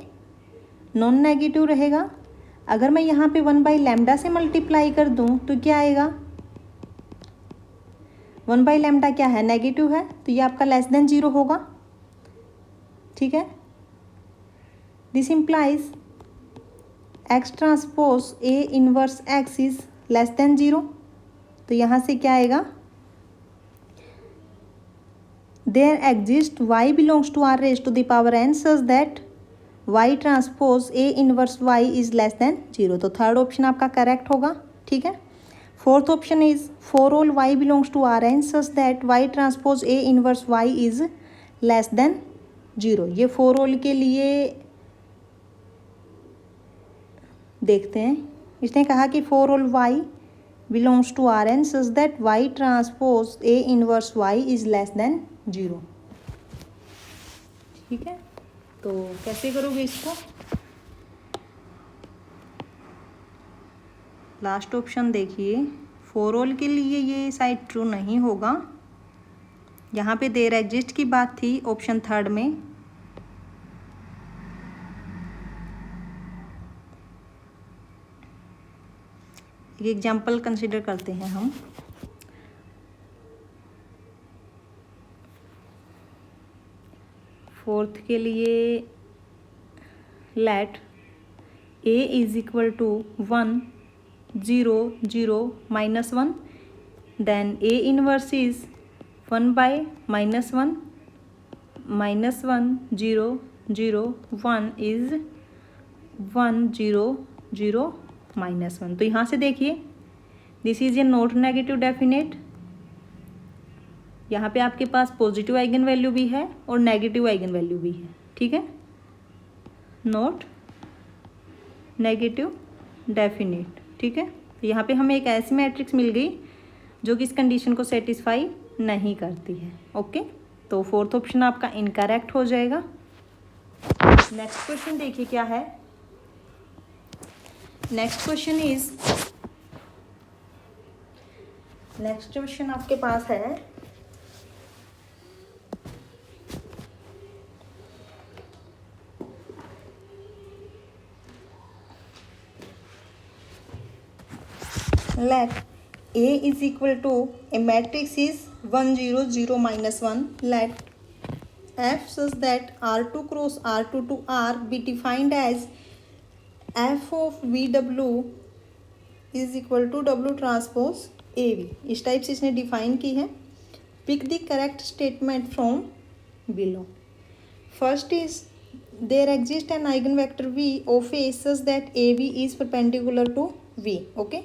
non negative रहेगा। अगर मैं यहाँ पे 1/λ से मल्टीप्लाई कर दूँ तो क्या आएगा, 1/λ क्या है, नेगेटिव है, तो ये आपका लेस देन 0 होगा। ठीक है, this implies x transpose A inverse x is less than 0, तो यहाँ से क्या आएगा, there exist y belongs to r raise to the power n such that y transpose A inverse y is less than 0। तो third option आपका correct होगा। ठीक है, fourth option is for all y belongs to R n such that y transpose A inverse y is less than 0। ये for all के लिए देखते हैं, इसने कहा कि for all y belongs to R n such that y transpose A inverse y is less than 0। ठीक है, तो कैसे करोगे इसको, लास्ट ऑप्शन देखिए, फॉर ऑल के लिए ये साइड ट्रू नहीं होगा, यहाँ पे देयर एग्जिस्ट की बात थी ऑप्शन थर्ड में। एक एग्जाम्पल कंसिडर करते हैं हम। फोर्थ के लिए let a is equal to 1 0 0 -1, then a inverse is 1/-1 -1 0 0 1 is 1 0 0 -1। तो यहाँ से देखिए this is a not negative definite, यहाँ पे आपके पास पॉजिटिव आइगन वैल्यू भी है और नेगेटिव आइगन वैल्यू भी है। ठीक है, नॉट नेगेटिव डेफिनेट। ठीक है, तो यहाँ पे हमें एक ऐसी मैट्रिक्स मिल गई जो कि इस कंडीशन को सेटिस्फाई नहीं करती है। ओके, तो फोर्थ ऑप्शन आपका इनकरेक्ट हो जाएगा। नेक्स्ट क्वेश्चन देखिए क्या है। Next question is, next question आपके पास है let A is equal to a matrix is 1 0 0 -1, let F such that R2 cross R2 to R be defined as F of VW is equal to W transpose AV। इस type से इसने define की है। Pick the correct statement from below. First is there exist an eigenvector V of A such that AV is perpendicular to V। okay,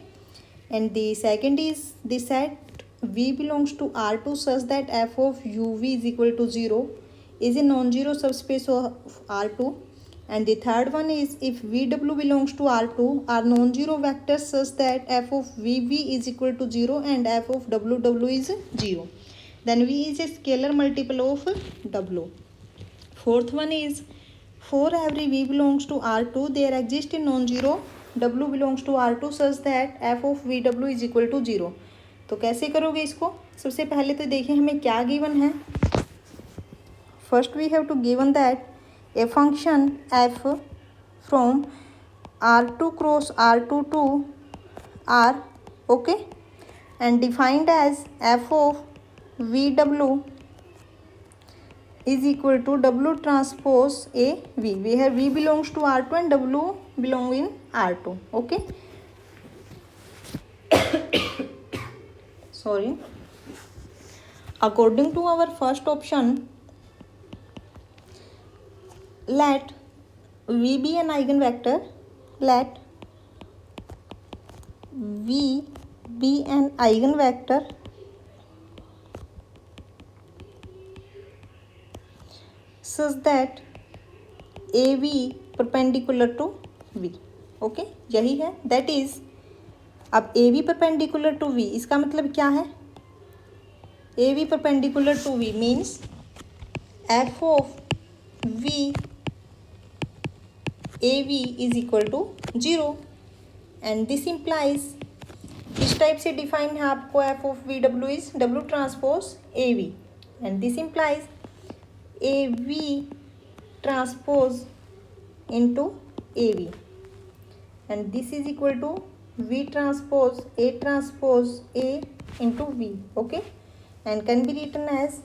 and the second is the set V belongs to R2 such that f of uv is equal to 0 is a non-zero subspace of R2, and the third one is if VW belongs to R2 are non-zero vectors such that f of VV is equal to 0 and f of WW is 0। then V is a scalar multiple of W. Fourth one is for every V belongs to R2 there exists a non-zero W belongs to R2 such that f of VW is equal to 0. तो कैसे करोगे इसको? सबसे पहले तो देखिए हमें क्या गिवन है. First we have to given that a function f from R2 cross R2 to R, okay, and defined as f of VW is equal to W transpose A V. Where V belongs to R2 and W belong in R2, okay. Sorry. According to our first option, let V be an eigenvector. Let V be an eigenvector such that AV perpendicular to V. Okay, यही है. That is अब AV perpendicular to V इसका मतलब क्या है? AV perpendicular to V means f of V AV is equal to 0 and this implies किस type से define है आपको f of VW is W transpose AV and this implies AV transpose into AV and this is equal to V transpose A transpose A into V, okay, and can be written as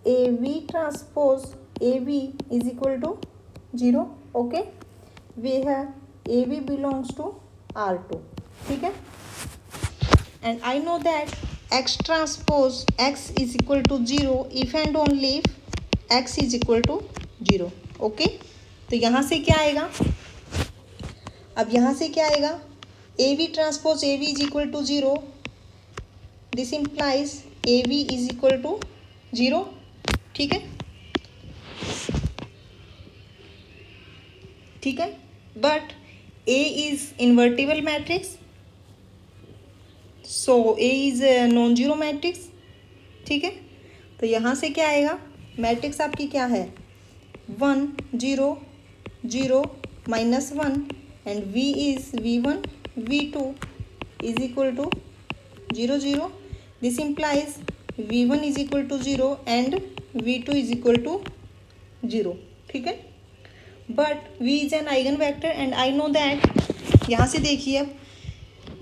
AV transpose AV is equal to 0, okay, where AV belongs to R2, ठीक है. And I know that X transpose X is equal to 0 if and only if X is equal to 0, okay. तो यहाँ से क्या आएगा? अब यहाँ से क्या आएगा? AV transpose AV is equal to 0. This implies AV is equal to 0, ठीक है. ठीक है, but A is invertible matrix, so A is non zero matrix, ठीक है. तो यहाँ से क्या आएगा? मैट्रिक्स आपकी क्या है? 1 0 0 -1 and V is V1 V2 is equal to 0 0. This implies V1 is equal to 0 and V2 is equal to 0, ठीक है. But V is an eigen vector and I know that. यहाँ से देखिए अब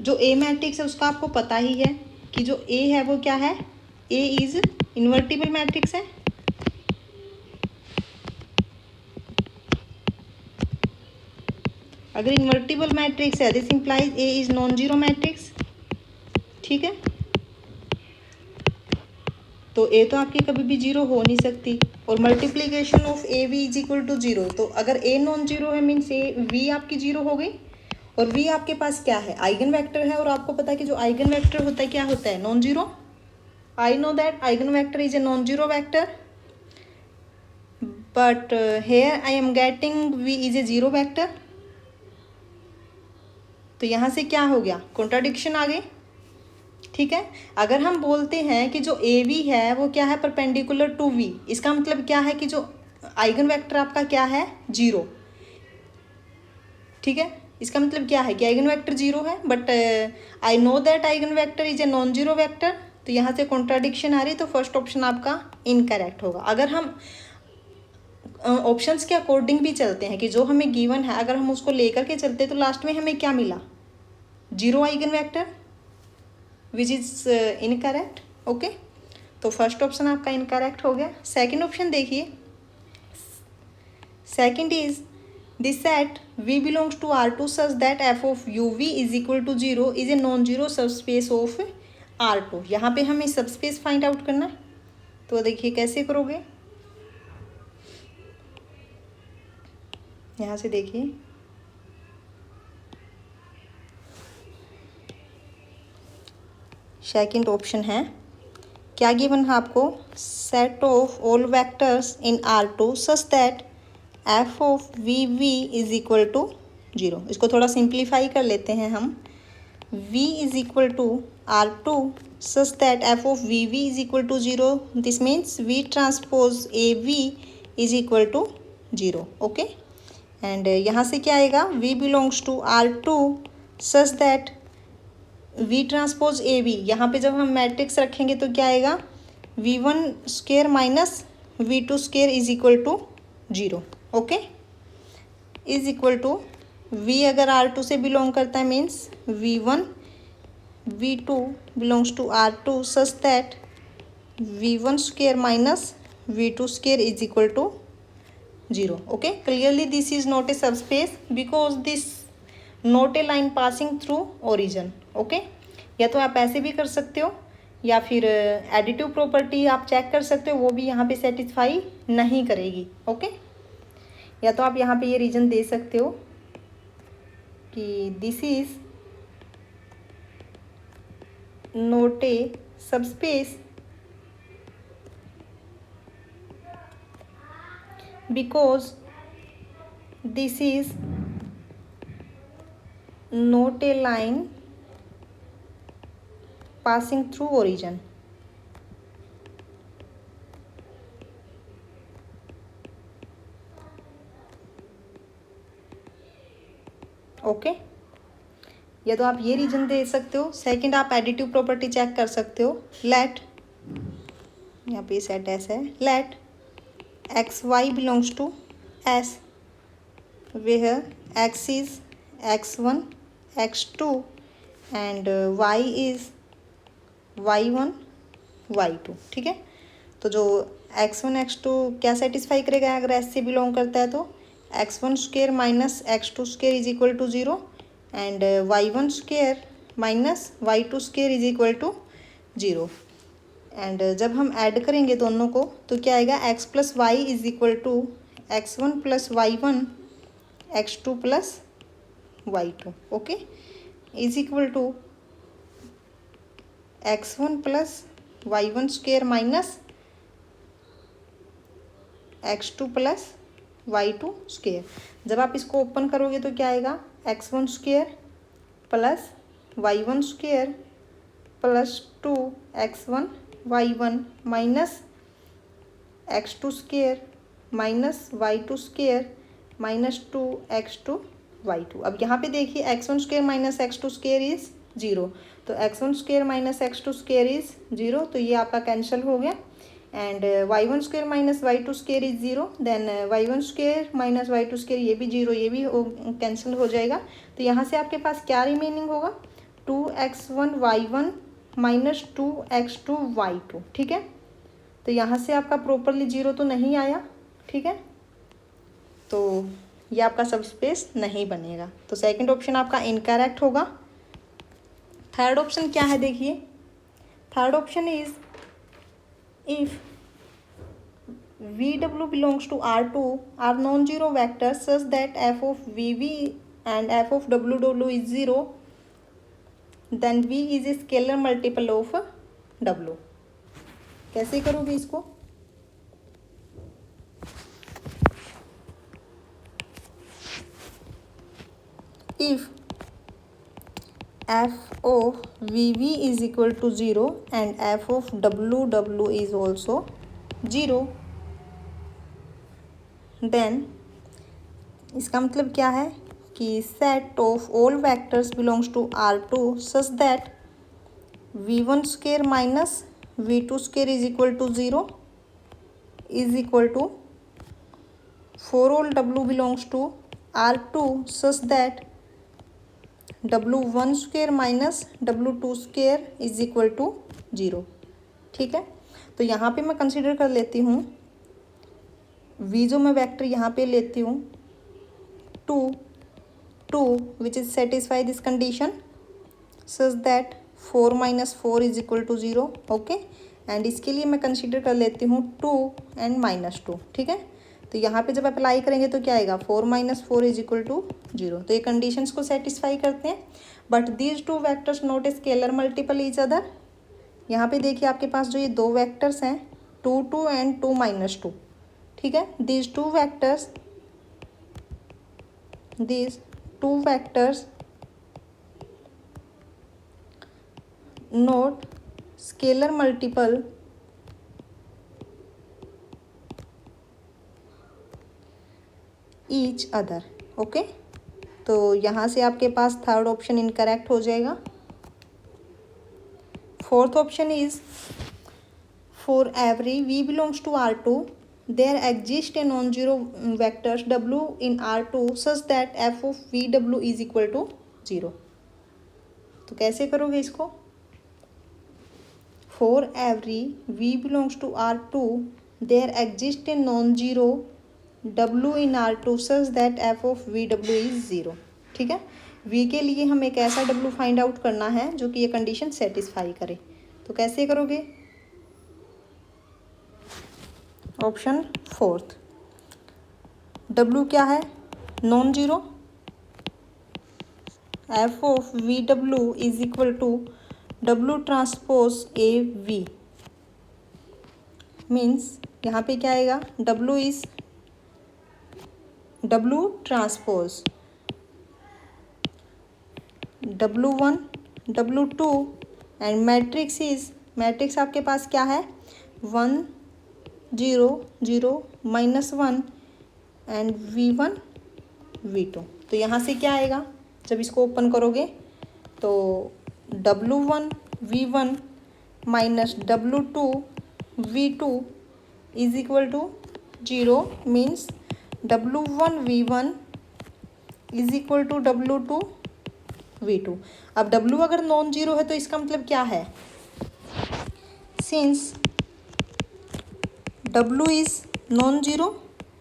जो A मैट्रिक्स है उसका आपको पता ही है कि जो A है वो क्या है? A इज इन्वर्टिबल मैट्रिक्स है. अगर इन्वर्टिबल मैट्रिक्स है this implies A is non zero matrix, ठीक है. तो A तो आपकी कभी भी जीरो हो नहीं सकती और multiplication of A V is equal to 0. तो अगर A नॉन जीरो है मीन्स V आपकी जीरो हो गई और V आपके पास क्या है? आइगन वेक्टर है और आपको पता है कि जो आइगन वेक्टर होता है क्या होता है? Non zero. I know that eigen vector is a non zero vector but here I am getting V is a zero vector. तो यहाँ से क्या हो गया? कॉन्ट्राडिक्शन आ गई, ठीक है. अगर हम बोलते हैं कि जो ए वी है वो क्या है? परपेंडिकुलर टू V, इसका मतलब क्या है कि जो आइगन वेक्टर आपका क्या है? 0, ठीक है. इसका मतलब क्या है कि आइगन वेक्टर 0 है but I know that eigen vector is a non zero vector. तो यहाँ से कॉन्ट्राडिक्शन आ रही तो फर्स्ट ऑप्शन आपका इनकरेक्ट होगा. अगर हम ऑप्शंस के अकॉर्डिंग भी चलते हैं कि जो हमें गिवन है अगर हम उसको लेकर के चलते तो लास्ट में हमें क्या मिला? 0 eigen vector which is incorrect, okay. तो फर्स्ट ऑप्शन आपका इनकरेक्ट हो गया. सेकंड ऑप्शन देखिए. Second is this set V belongs to R2 such that f of UV is equal to 0 is a non-zero subspace of R2. यहाँ पे हमें subspace find out करना है. तो देखिए कैसे करोगे. यहाँ से देखिए सेकंड ऑप्शन है क्या गिवन है आपको? Set of all vectors in R2 such that f of VV is equal to 0. इसको थोड़ा सिंप्लीफाई कर लेते हैं हम. V is equal to R2 such that f of vv is equal to 0. This means v transpose av is equal to 0. Okay, and यहाँ से क्या आएगा, v belongs to R2 such that v transpose A V, यहाँ पे जब हम matrix रखेंगे तो क्या आएगा, v1 square minus v2 square is equal to 0. Okay, is equal to v अगर R2 से बिलोंग करता है means v1 v2 belongs to R2 such that v1 square minus v2 square is equal to 0. Okay, clearly this is not a subspace because this not a line passing through origin. Okay, या तो आप ऐसे भी कर सकते हो या फिर एडिटिव प्रॉपर्टी आप चेक कर सकते हो, वो भी यहाँ पे सेटिस्फाई नहीं करेगी. ओके, या तो आप यहाँ पे ये रीजन दे सकते हो कि this is not a subspace because this is not a line passing through origin. Okay, या तो आप ये रीजन दे सकते हो. सेकंड, आप एडिटिव प्रॉपर्टी चेक कर सकते हो. लेट, यहाँ पे सेट एस है, let x y belongs to S where x is x1 x2 and y is y1 y2. ठीक है, तो जो x1 x2 क्या सेटिस्फाई करेगा अगर s से बिलोंग करता है, तो x1 square minus x2 square is equal to 0 and y1 square minus y2 square is equal to 0. And जब हम ऐड करेंगे दोनों को तो क्या आएगा, x plus y is equal to x1 plus y1 x2 plus y2. Okay, is equal to x1 plus y1 square minus x2 plus y2 square. जब आप इसको ओपन करोगे तो क्या आएगा, x1 square plus y1 square plus 2x1 y1 minus x2 square minus y2 square minus 2x2 y2. अब यहाँ पे देखिए x1 square minus x2 square is 0, तो x1 square minus x2 square is 0, तो ये आपका कैंसिल हो गया. And y1 square minus y2 square is 0, then y1 square minus y2 square ये भी 0, ये भी कैंसिल हो जाएगा. तो यहाँ से आपके पास क्या रिमेनिंग होगा, 2x1 y1 minus 2x2 y2. ठीक है, तो यहाँ से आपका प्रॉपरली 0 तो नहीं आया. ठीक है, तो ये आपका सबस्पेस नहीं बनेगा, तो सेकंड ऑप्शन आपका इनकरेक्ट होगा. थर्ड ऑप्शन क्या है, देखिए third option is if VW belongs to R2 are non-zero vectors such that f of VV and f of WW is 0, then V is a scalar multiple of W. कैसे करोगे इसको, if f of VV is equal to 0 and f of WW is also 0, then इसका मतलब क्या है कि set of all vectors belongs to R2 such that V1 square minus V2 square is equal to 0 is equal to for all W belongs to R2 such that W1 square minus W2 square is equal to 0. ठीक है, तो यहाँ पे मैं consider कर लेती हूँ V, जो मैं वेक्टर यहाँ पे लेती हूँ 2 which is satisfy this condition such that 4 minus 4 is equal to 0. Okay, and इसके लिए मैं कंसिडर कर लेती हूँ 2 एंड माइनस 2. ठीक है, तो यहाँ पे जब अप्लाई करेंगे तो क्या आएगा, 4 माइनस 4 इज इक्वल टू 0. तो ये कंडीशंस को सेटिस्फाई करते हैं. But these two vectors not a scalar multiple each other. यहाँ पे देखिए आपके पास जो ये दो वेक्टर्स हैं 2 एंड 2 माइनस 2. ठीक है, these two vectors not scalar multiple each other. Okay, तो यहाँ से आपके पास थर्ड ऑप्शन इनकरेक्ट हो जाएगा। Fourth option is for every v belongs to R2 there exist a non-zero vectors w in R2 such that f of vw is equal to 0। तो कैसे करोगे इसको? For every v belongs to R2 there exist a non-zero w in R2 such that f of vw is 0। ठीक है, v के लिए हम एक ऐसा w फाइंड आउट करना है जो कि ये कंडीशन सेटिस्फाई करे। तो कैसे करोगे? ऑप्शन फोर्थ, W क्या है? Non zero. F of V W is equal to W transpose A V. Means यहाँ पे क्या आएगा? W is W transpose W1 W2 and matrix is, matrix आपके पास क्या है? 1 0 0 -1 एंड V1 V2। तो यहाँ से क्या आएगा जब इसको ओपन करोगे? तो W1 V1 minus W2 V2 is equal to 0। Means W1 V1 is equal to W2 V2। अब W अगर नॉन जीरो है तो इसका मतलब क्या है? Since W is non zero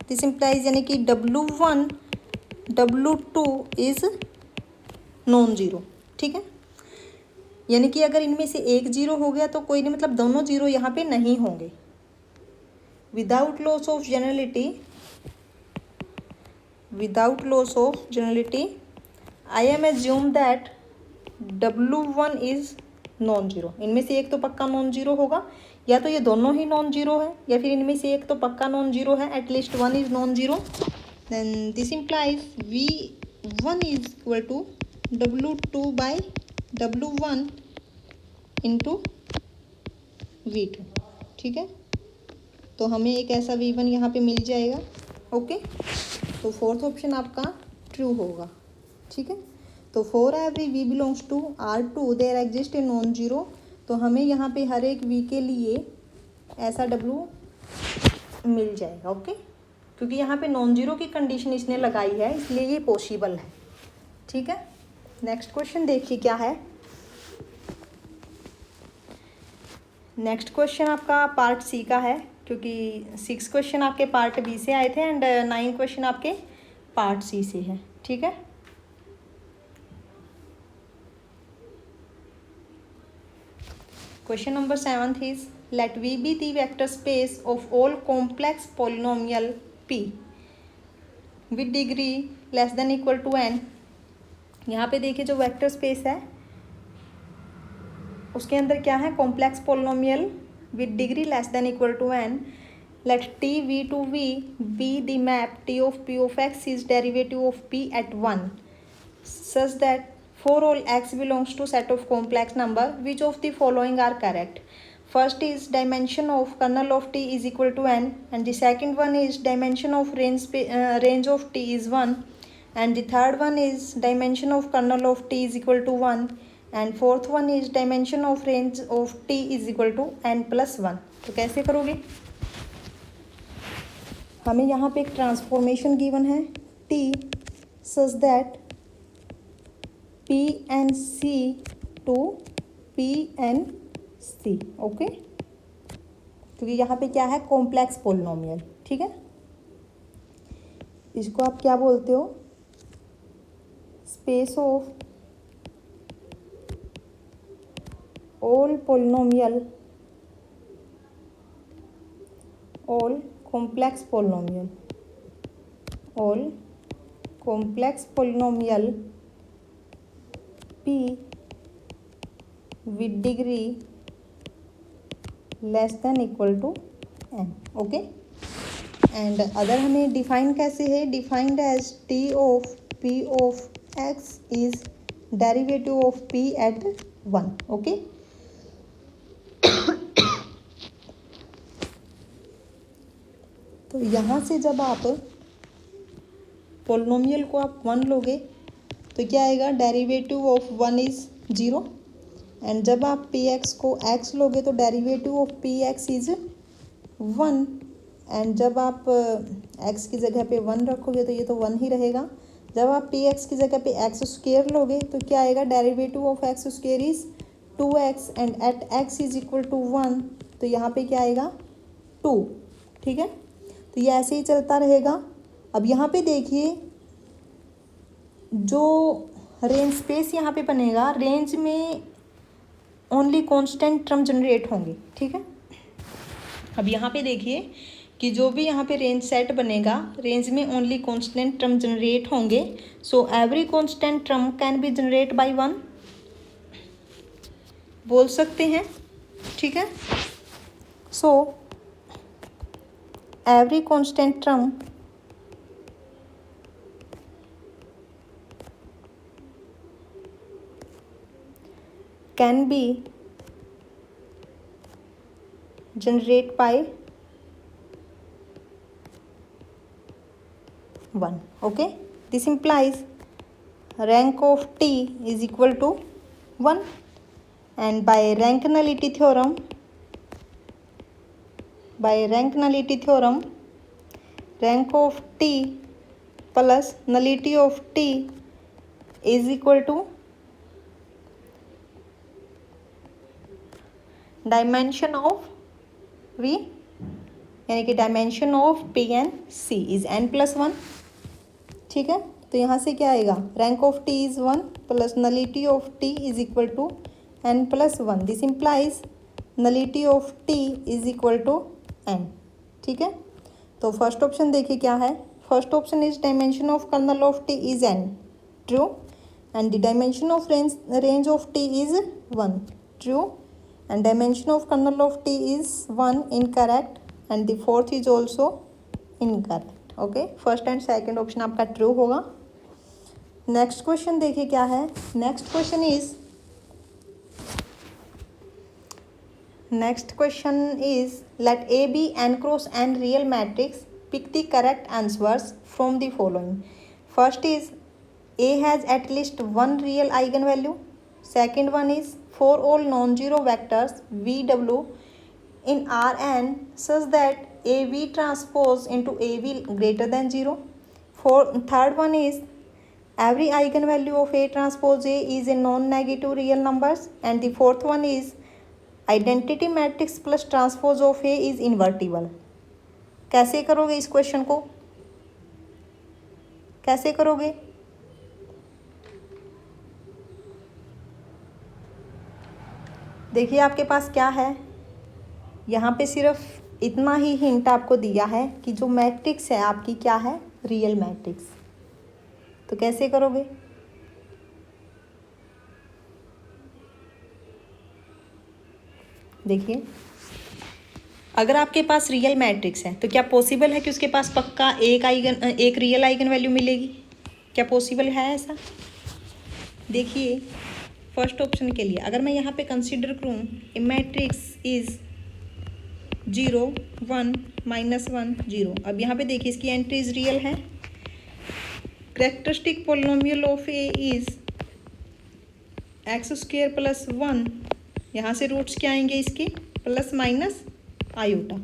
this implies, यानी कि W1 W2 is non zero. ठीक है, यानी कि अगर इनमें से एक जीरो हो गया तो कोई नहीं, मतलब दोनों जीरो यहाँ पे नहीं होंगे। Without loss of generality I am assume that W1 is non zero. इनमें से एक तो पक्का नॉन जीरो होगा, या तो ये दोनों ही नॉन जीरो है या फिर इनमें से एक तो पक्का नॉन जीरो है, at least one is non zero. Then this implies V1 is equal to W2 by W1 into V2। ठीक है, तो हमें एक ऐसा V1 यहाँ पे मिल जाएगा। ओके, तो फोर्थ ऑप्शन आपका ट्रू होगा। ठीक है, तो for every v belongs to R2 there exist a non zero. तो हमें यहाँ पे हर एक v के लिए ऐसा w मिल जाएगा। ओके, क्योंकि यहाँ पे नॉन जीरो की कंडीशन इसने लगाई है, इसलिए ये पॉसिबल है। ठीक है, नेक्स्ट क्वेश्चन देखिए क्या है। नेक्स्ट क्वेश्चन आपका पार्ट सी का है, क्योंकि 6 क्वेश्चन आपके पार्ट बी से आए थे एंड 9 क्वेश्चन आपके पार्ट सी से है। ठीक है, question number 7 is let V be the vector space of all complex polynomial P with degree less than equal to n। यहाँ पे देखिए जो वेक्टर स्पेस है उसके अंदर क्या है? Complex polynomial with degree less than equal to n। Let T V to V be the map T of P of x is derivative of P at 1 such that for all x belongs to set of complex number, which of the following are correct? First is dimension of kernel of t is equal to n, and the second one is dimension of range of t is 1, and the third one is dimension of kernel of t is equal to 1, and fourth one is dimension of range of t is equal to n plus 1। तो कैसे करोगे? हमें यहाँ पे एक transformation given है t such that PNC to PNC। Okay, क्योंकि यहाँ पे क्या है? Complex polynomial. ठीक है, इसको आप क्या बोलते हो? Space of all polynomial, all complex polynomial, all complex polynomial P with degree less than equal to n। Okay, and other हमें डिफाइन कैसे है? Defined as T of P of x is derivative of P at 1। Okay, तो यहाँ से जब आप polynomial को आप 1 लोगे तो क्या आएगा, डेरिवेटिव ऑफ 1 इज़ 0। एंड जब आप पी एक्स को x लोगे तो derivative of P x is 1। And जब आप x की जगह पे 1 रखोगे तो ये तो 1 ही रहेगा। जब आप पी एक्स की जगह पे एक्स स्क्वेयर लोगे तो क्या आएगा, derivative of x square is 2x and at x is equal to 1, तो यहाँ पे क्या आएगा 2। ठीक है, तो ये ऐसे ही चलता रहेगा। अब यहाँ पे देखिए जो रेंज स्पेस यहाँ पे बनेगा, रेंज में ओनली कांस्टेंट टर्म जनरेट होंगे। ठीक है, अब यहाँ पे देखिए कि जो भी यहाँ पे रेंज सेट बनेगा, रेंज में ओनली कांस्टेंट टर्म जनरेट होंगे। So every constant term can be generate by 1 बोल सकते हैं। ठीक है, so every constant term can be generate by 1. Okay, this implies rank of t is equal to 1, and by rank nullity theorem, rank of t plus nullity of t is equal to dimension of v, यानी कि dimension of P n C is n plus 1। ठीक है, तो यहाँ से क्या आएगा, rank of T is 1 plus nullity of T is equal to n plus 1। This implies nullity of T is equal to n। ठीक है, तो फर्स्ट ऑप्शन देखिए क्या है। First option is dimension of kernel of T is n, true, and the dimension of range of T is 1, true, and dimension of kernel of T is 1, incorrect, and the fourth is also incorrect. Okay, first and second option आपका true होगा। Next question देखिए क्या है। Next question is let A be n cross n real matrix, pick the correct answers from the following. First is A has at least one real eigenvalue. Second one is for all non-zero vectors VW in Rn such that AV transpose into AV greater than 0. Third one is every eigenvalue of A transpose A is a non-negative real numbers. And the fourth one is identity matrix plus transpose of A is invertible. कैसे करोगे इस question को, कैसे करोगे? देखिए आपके पास क्या है, यहाँ पे सिर्फ इतना ही हिंट आपको दिया है कि जो मैट्रिक्स है आपकी क्या है, रियल मैट्रिक्स। तो कैसे करोगे? देखिए अगर आपके पास रियल मैट्रिक्स है तो क्या पॉसिबल है कि उसके पास पक्का एक रियल आइगन वैल्यू मिलेगी? क्या पॉसिबल है ऐसा? देखिए फर्स्ट ऑप्शन के लिए अगर मैं यहाँ पे कंसीडर करूँ ए मैट्रिक्स इज 0 1 -1 0। अब यहाँ पे देखिए इसकी एंट्रीज रियल है। Characteristic polynomial of A is x² + 1, यहाँ से रूट्स क्या आएंगे इसके, plus minus iota,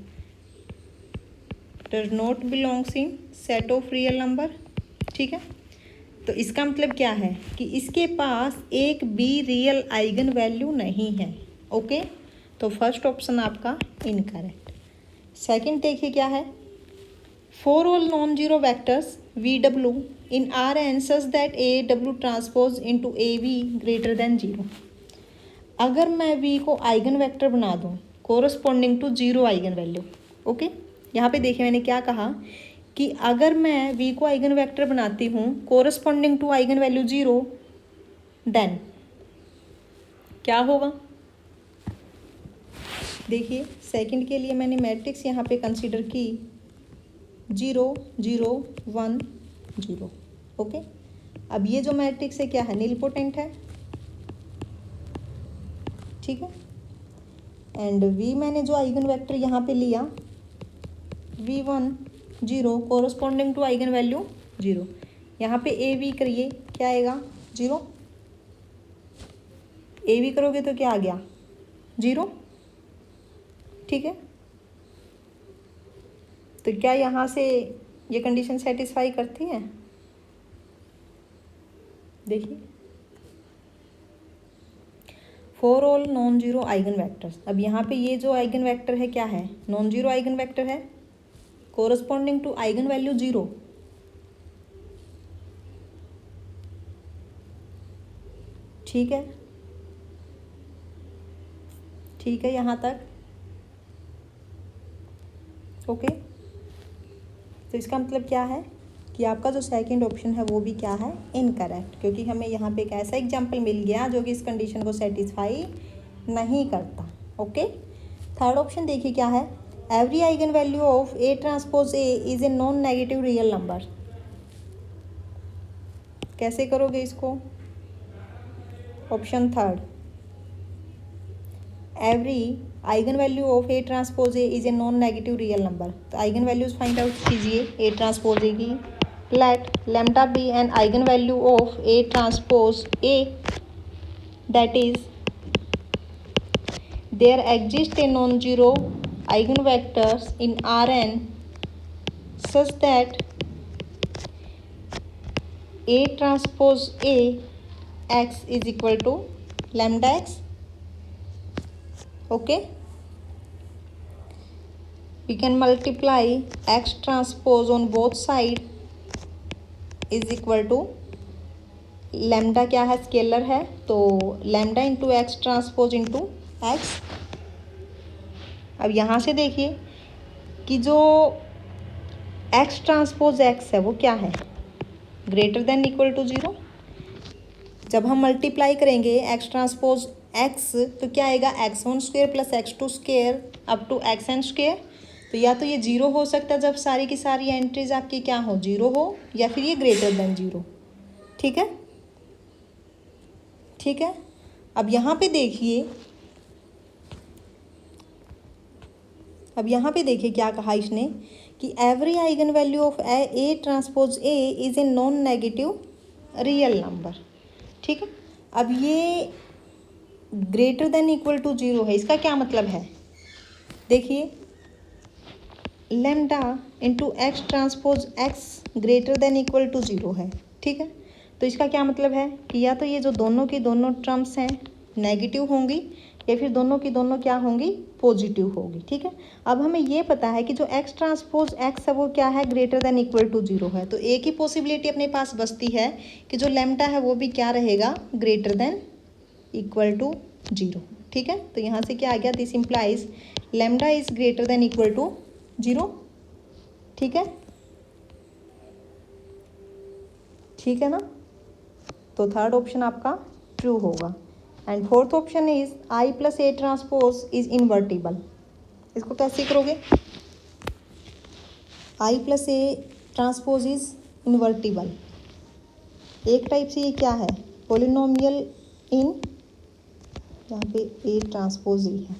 does not belongs in set of real number. ठीक है, तो इसका मतलब क्या है कि इसके पास एक भी रियल आइगन वैल्यू नहीं है। ओके, तो फर्स्ट ऑप्शन आपका इनकरेक्ट। सेकंड देखिए क्या है, for all non zero vectors VW in Rn such that AW transpose into AV greater than 0। अगर मैं V को आइगन वेक्टर बना दूं corresponding to 0 eigenvalue. Okay, यहाँ पे देखिए मैंने क्या कहा कि अगर मैं V को आइगन वेक्टर बनाती हूँ corresponding to eigen value 0, then क्या होगा? देखिए सेकंड के लिए मैंने मैट्रिक्स यहाँ पे कंसीडर की 0 0 1 0। ओके, अब ये जो मैट्रिक्स है क्या है, नीलपोटेंट है। ठीक है, एंड V मैंने जो आइगन वेक्टर यहाँ पे लिया V1 0 corresponding to eigen value 0। यहाँ पे ए बी करिए, क्या आएगा 0। ए बी करोगे तो क्या आ गया 0, ठीक है। तो क्या यहाँ से ये कंडीशन सेटिस्फाई करती है? देखिए, for all non zero eigen vectors. अब यहाँ पे ये जो आइगन वेक्टर है क्या है? नॉन जीरो आइगन वेक्टर है कोरस्पॉन्डिंग टू आइगन वैल्यू 0। ठीक है, ठीक है यहाँ तक, ओके। तो इसका मतलब क्या है कि आपका जो सेकंड ऑप्शन है वो भी क्या है? इनकरेक्ट, क्योंकि हमें यहाँ पे एक ऐसा एग्जाम्पल मिल गया जो कि इस कंडीशन को सेटिस्फाई नहीं करता, ओके। थर्ड ऑप्शन देखिए क्या है? Every eigen value of A transpose A is a non negative real number. कैसे करोगे इसको? Option third, every eigen value of A transpose A is a non negative real number. तो eigenvalues find out कीजिए A transpose A की। Let lambda be an eigen value of A transpose A, that is there exist a non zero eigenvectors in Rn such that A transpose A x is equal to lambda x, okay. We can multiply x transpose on both side is equal to lambda क्या है? Scalar है, तो lambda into x transpose into x. अब यहाँ से देखिए कि जो x ट्रांसपोज x है वो क्या है? Greater than equal to 0। जब हम मल्टीप्लाई करेंगे x ट्रांसपोज x तो क्या आएगा? x1 square plus x2 square up to xn square. तो या तो ये 0 हो सकता है जब सारी की सारी एंट्रीज आपकी क्या हो? 0 हो, या फिर ये ग्रेटर देन 0, ठीक है, ठीक है। अब यहाँ पे देखिए, अब यहाँ पे देखिए क्या कहा इसने कि every eigen value of A transpose A is a non negative real number, ठीक है। अब ये ग्रेटर देन इक्वल टू 0 है, इसका क्या मतलब है? देखिए, lambda into x transpose x greater than equal to 0 है, ठीक है। तो इसका क्या मतलब है कि या तो ये जो दोनों की दोनों टर्म्स हैं नेगेटिव होंगी, या फिर दोनों की दोनों क्या होंगी? पॉजिटिव होगी, ठीक है। अब हमें ये पता है कि जो एक्स ट्रांसपोज एक्स है वो क्या है? ग्रेटर देन इक्वल टू 0 है। तो एक ही पॉसिबिलिटी अपने पास बचती है कि जो लैम्डा है वो भी क्या रहेगा? ग्रेटर देन इक्वल टू 0, ठीक है। तो यहाँ से क्या आ गया? This implies lambda is greater than equal to 0, ठीक है, ठीक है ना। तो थर्ड ऑप्शन आपका ट्रू होगा। And fourth option is I plus A transpose is invertible. इसको कैसे करोगे? I plus A transpose is invertible. एक टाइप से ये क्या है? पॉलिनोमियल इन, यहाँ पे ए ट्रांसपोज ई है,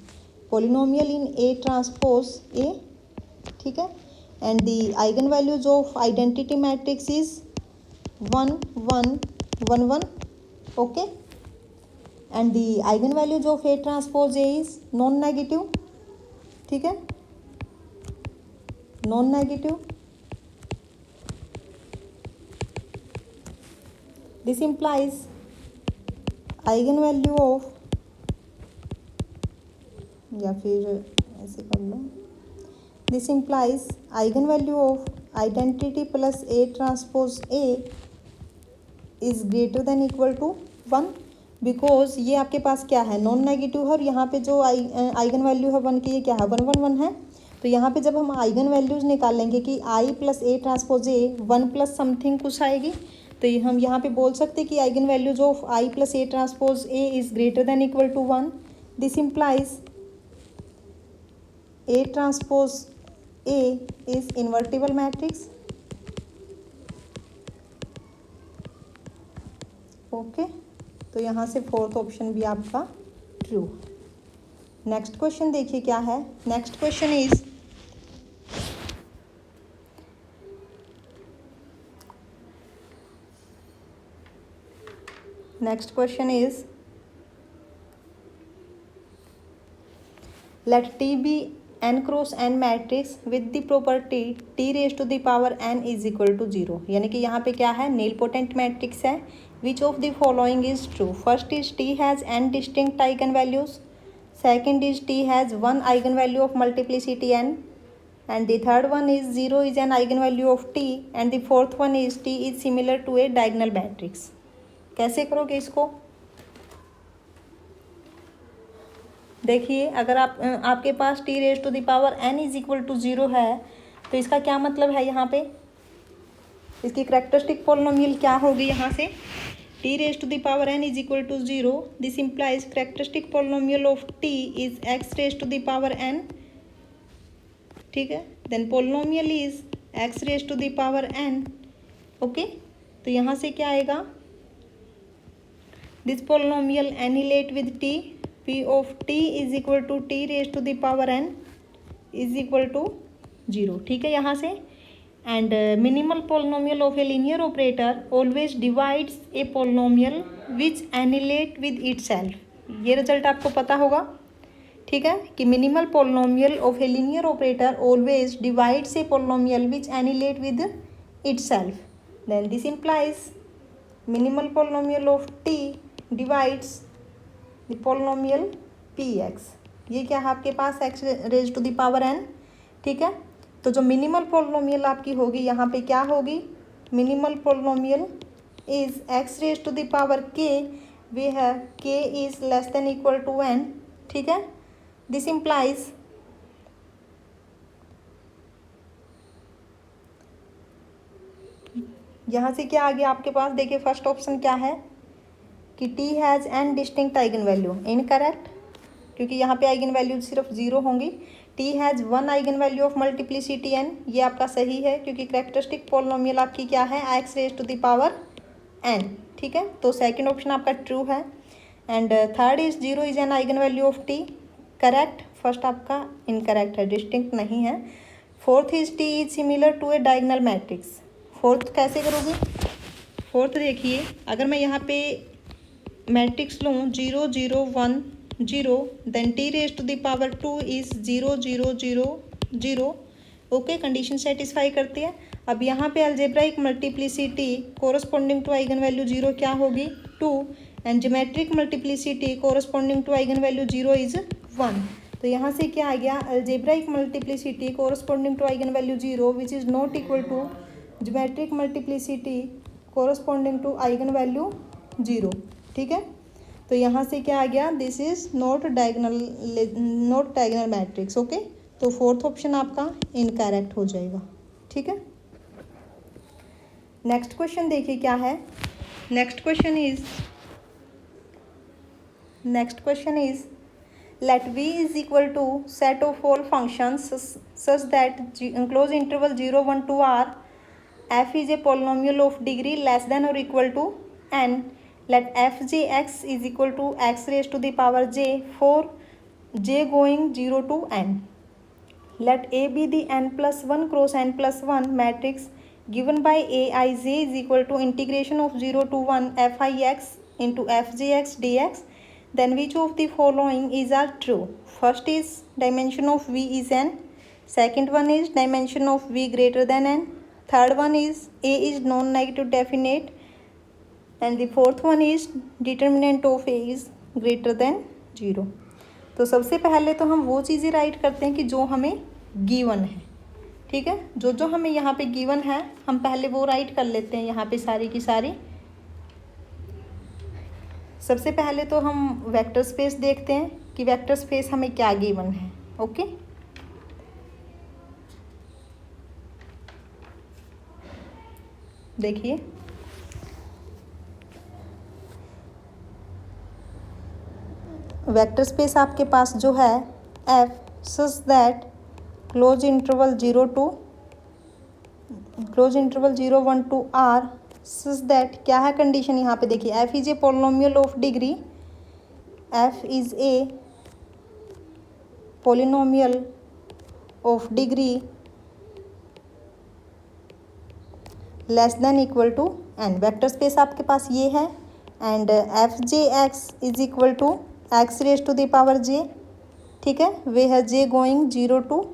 polynomial in A transpose A, ठीक है। And the eigenvalues of identity matrix is 1 1 1 1, okay. And the eigenvalues of A transpose A is non negative, ठीक है, non negative. This implies eigen value of, या फिर ऐसे कर लो, this implies eigen value of identity plus A transpose A is greater than equal to 1, because ये आपके पास क्या है? नॉन नेगेटिव है, और यहाँ पे जो आइगन वैल्यू है 1 की ये क्या है? 1 1 1 है। तो यहाँ पे जब हम आइगन वैल्यूज निकालेंगे कि I plus A transpose A 1 plus something कुछ आएगी, तो ये हम यहाँ पे बोल सकते हैं कि eigenvalues of I plus A transpose A is greater than equal to 1। This implies A transpose A is invertible matrix, okay. तो यहाँ से फोर्थ ऑप्शन भी आपका ट्रू। नेक्स्ट क्वेश्चन देखिए क्या है। Next question is next question is let T be n cross n matrix with the property T raised to the power n is equal to 0. यानी कि यहाँ पे क्या है, nilpotent मैट्रिक्स है. Which of the following is true? First is T has n distinct eigenvalues. Second is T has one eigenvalue of multiplicity n. And the third one is 0 is an eigenvalue of T. And the fourth one is T is similar to a diagonal matrix. कैसे करोगे इसको? देखिए, अगर आपके पास T raise to the power n is equal to 0 है तो इसका क्या मतलब है, यहाँ पे इसकी करेक्टरिस्टिक पोलिनोमियल क्या होगी, यहाँ से T raise to the power n is equal to 0. This implies characteristic polynomial of t is x raise to the power n. ठीक है, then polynomial is x raise to the power n. Okay, तो यहाँ से क्या आएगा, this polynomial annihilate with t. P of t is equal to t raised to the power n is equal to 0. ठीक है, यहाँ से and minimal polynomial of a linear operator always divides a polynomial which annihilate with itself. ये result आपको पता होगा. ठीक है, कि minimal polynomial of a linear operator always divides a polynomial which annihilate with itself. Then this implies minimal polynomial of t divides the polynomial px. ये क्या है आपके पास, x raise to the power n. ठीक है, तो जो minimal polynomial आपकी होगी यहाँ पे क्या होगी, minimal polynomial is x raise to the power k. वे है k is less than equal to n. ठीक है, दिस इम्प्लाइज यहाँ से क्या आ गया आपके पास, देखिए फर्स्ट ऑप्शन क्या है कि T has an distinct eigen value. Incorrect, क्योंकि यहाँ पे आइगन वैल्यू सिर्फ 0 होंगी. T has one eigen value of multiplicity n. ये आपका सही है, क्योंकि करेक्टरिस्टिक पोलिनोमियल आपकी क्या है, x raise to the power n. ठीक है, तो सेकंड ऑप्शन आपका ट्रू है. And third is 0 is an eigen value of T. Correct, first आपका इनकरेक्ट है, डिस्टिंक्ट नहीं है. Fourth is T is similar to a diagonal matrix. Fourth कैसे करोगे, फोर्थ देखिए, अगर मैं यहाँ पे मैट्रिक्स लूँ 0 0 1 0, then t raise to the power 2 is 0 0 0 0. Okay, condition satisfy करती है. अब यहाँ पे algebraic multiplicity corresponding to eigen value 0 क्या होगी, 2. And geometric multiplicity corresponding to eigen value 0 is 1. तो यहाँ से क्या आ गया, algebraic multiplicity corresponding to eigen value 0 which is not equal to geometric multiplicity corresponding to eigen value 0. ठीक है, तो यहाँ से क्या आ गया, this is not diagonal matrix. Okay, तो फोर्थ ऑप्शन आपका इनकरेक्ट हो जाएगा. ठीक है, नेक्स्ट क्वेश्चन देखिए क्या है. Next question is let v is equal to set of all functions such that close interval 0 1 2 r f is a polynomial of degree less than or equal to n. Let fjx is equal to x raised to the power j for j going 0 to n. Let A be the n plus 1 cross n plus 1 matrix given by aij is equal to integration of 0 to 1 fix into fjx dx. Then which of the following is are true? First is dimension of v is n. Second one is dimension of v greater than n. Third one is a is non-negative definite. And the fourth one is determinant of a is greater than 0. तो सबसे पहले तो हम वो चीज़ें right करते हैं कि जो हमें गिवन है. ठीक है, जो हमें यहाँ पे गिवन है हम पहले वो राइट कर लेते हैं यहाँ पे सारी की सारी. सबसे पहले तो हम वेक्टर स्पेस देखते हैं कि वेक्टर स्पेस हमें क्या गिवन है. ओके, देखिए वेक्टर स्पेस आपके पास जो है f such that close interval 0 1 2 r such that क्या है कंडीशन यहाँ पे देखिए, f is a polynomial of degree, f is a polynomial of degree less than equal to n. Vector space आपके पास ये है, and f j x is equal to x raise to the power j, ठीक है, वे है जे going 0 to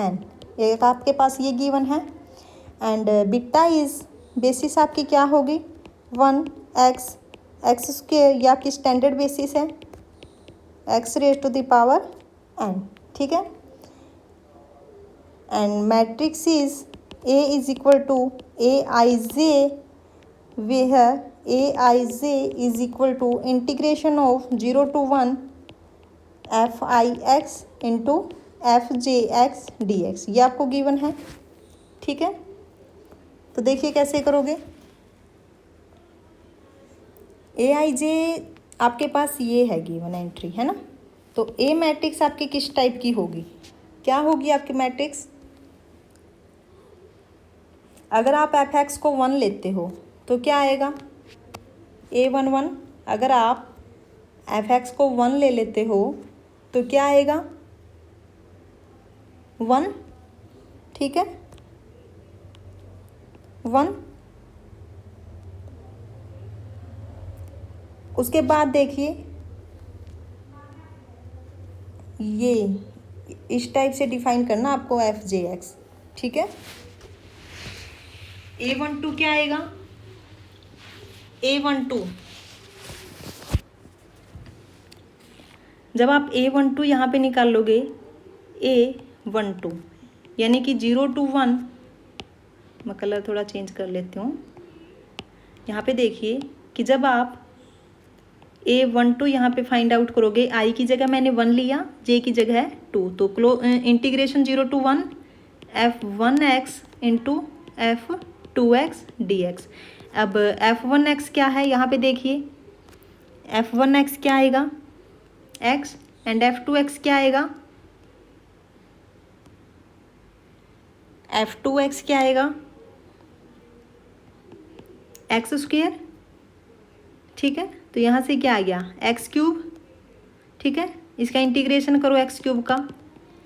n, एक आपके पास ये गिवन है। एंड बीटा इज बेसिस आपकी क्या होगी 1x एक्स स्क्वेयर, ये आपकी स्टैंडर्ड बेसिस है, x raise to the power n, ठीक है। And matrix is A is equal to a i j, where है a i j is equal to integration of 0 to 1 f i x into f j x d x, ये आपको given है, ठीक है। तो देखिए कैसे करोगे। ए आई जे आपके पास ये है गिवन एंट्री, है ना। तो ए मैट्रिक्स आपकी किस टाइप की होगी, क्या होगी आपकी मैट्रिक्स। अगर आप एफ एक्स को 1 लेते हो तो क्या आएगा A11। अगर आप एफ एक्स को 1 ले लेते हो तो क्या आएगा 1, ठीक है, 1। उसके बाद देखिए ये इस टाइप से डिफाइन करना आपको एफ जे एक्स, ठीक है। A12 क्या आएगा A12, जब आप A12 यहाँ पे निकाल लोगे A12 यानी कि 0 to 1, मैं कलर थोड़ा चेंज कर लेती हूँ। यहाँ पे देखिए कि जब आप A12 यहाँ पे फाइंड आउट करोगे, आई की जगह मैंने 1 लिया, जे की जगह है 2, तो integration 0 to 1 f1x into f2x dx। अब f1x क्या है, यहाँ पे देखिए f1x क्या आएगा x, एंड f2x क्या आएगा f2x क्या आएगा एक्स स्क्वेयर, ठीक है। तो यहाँ से क्या आ गया एक्स क्यूब, ठीक है। इसका इंटीग्रेशन करो एक्स क्यूब का,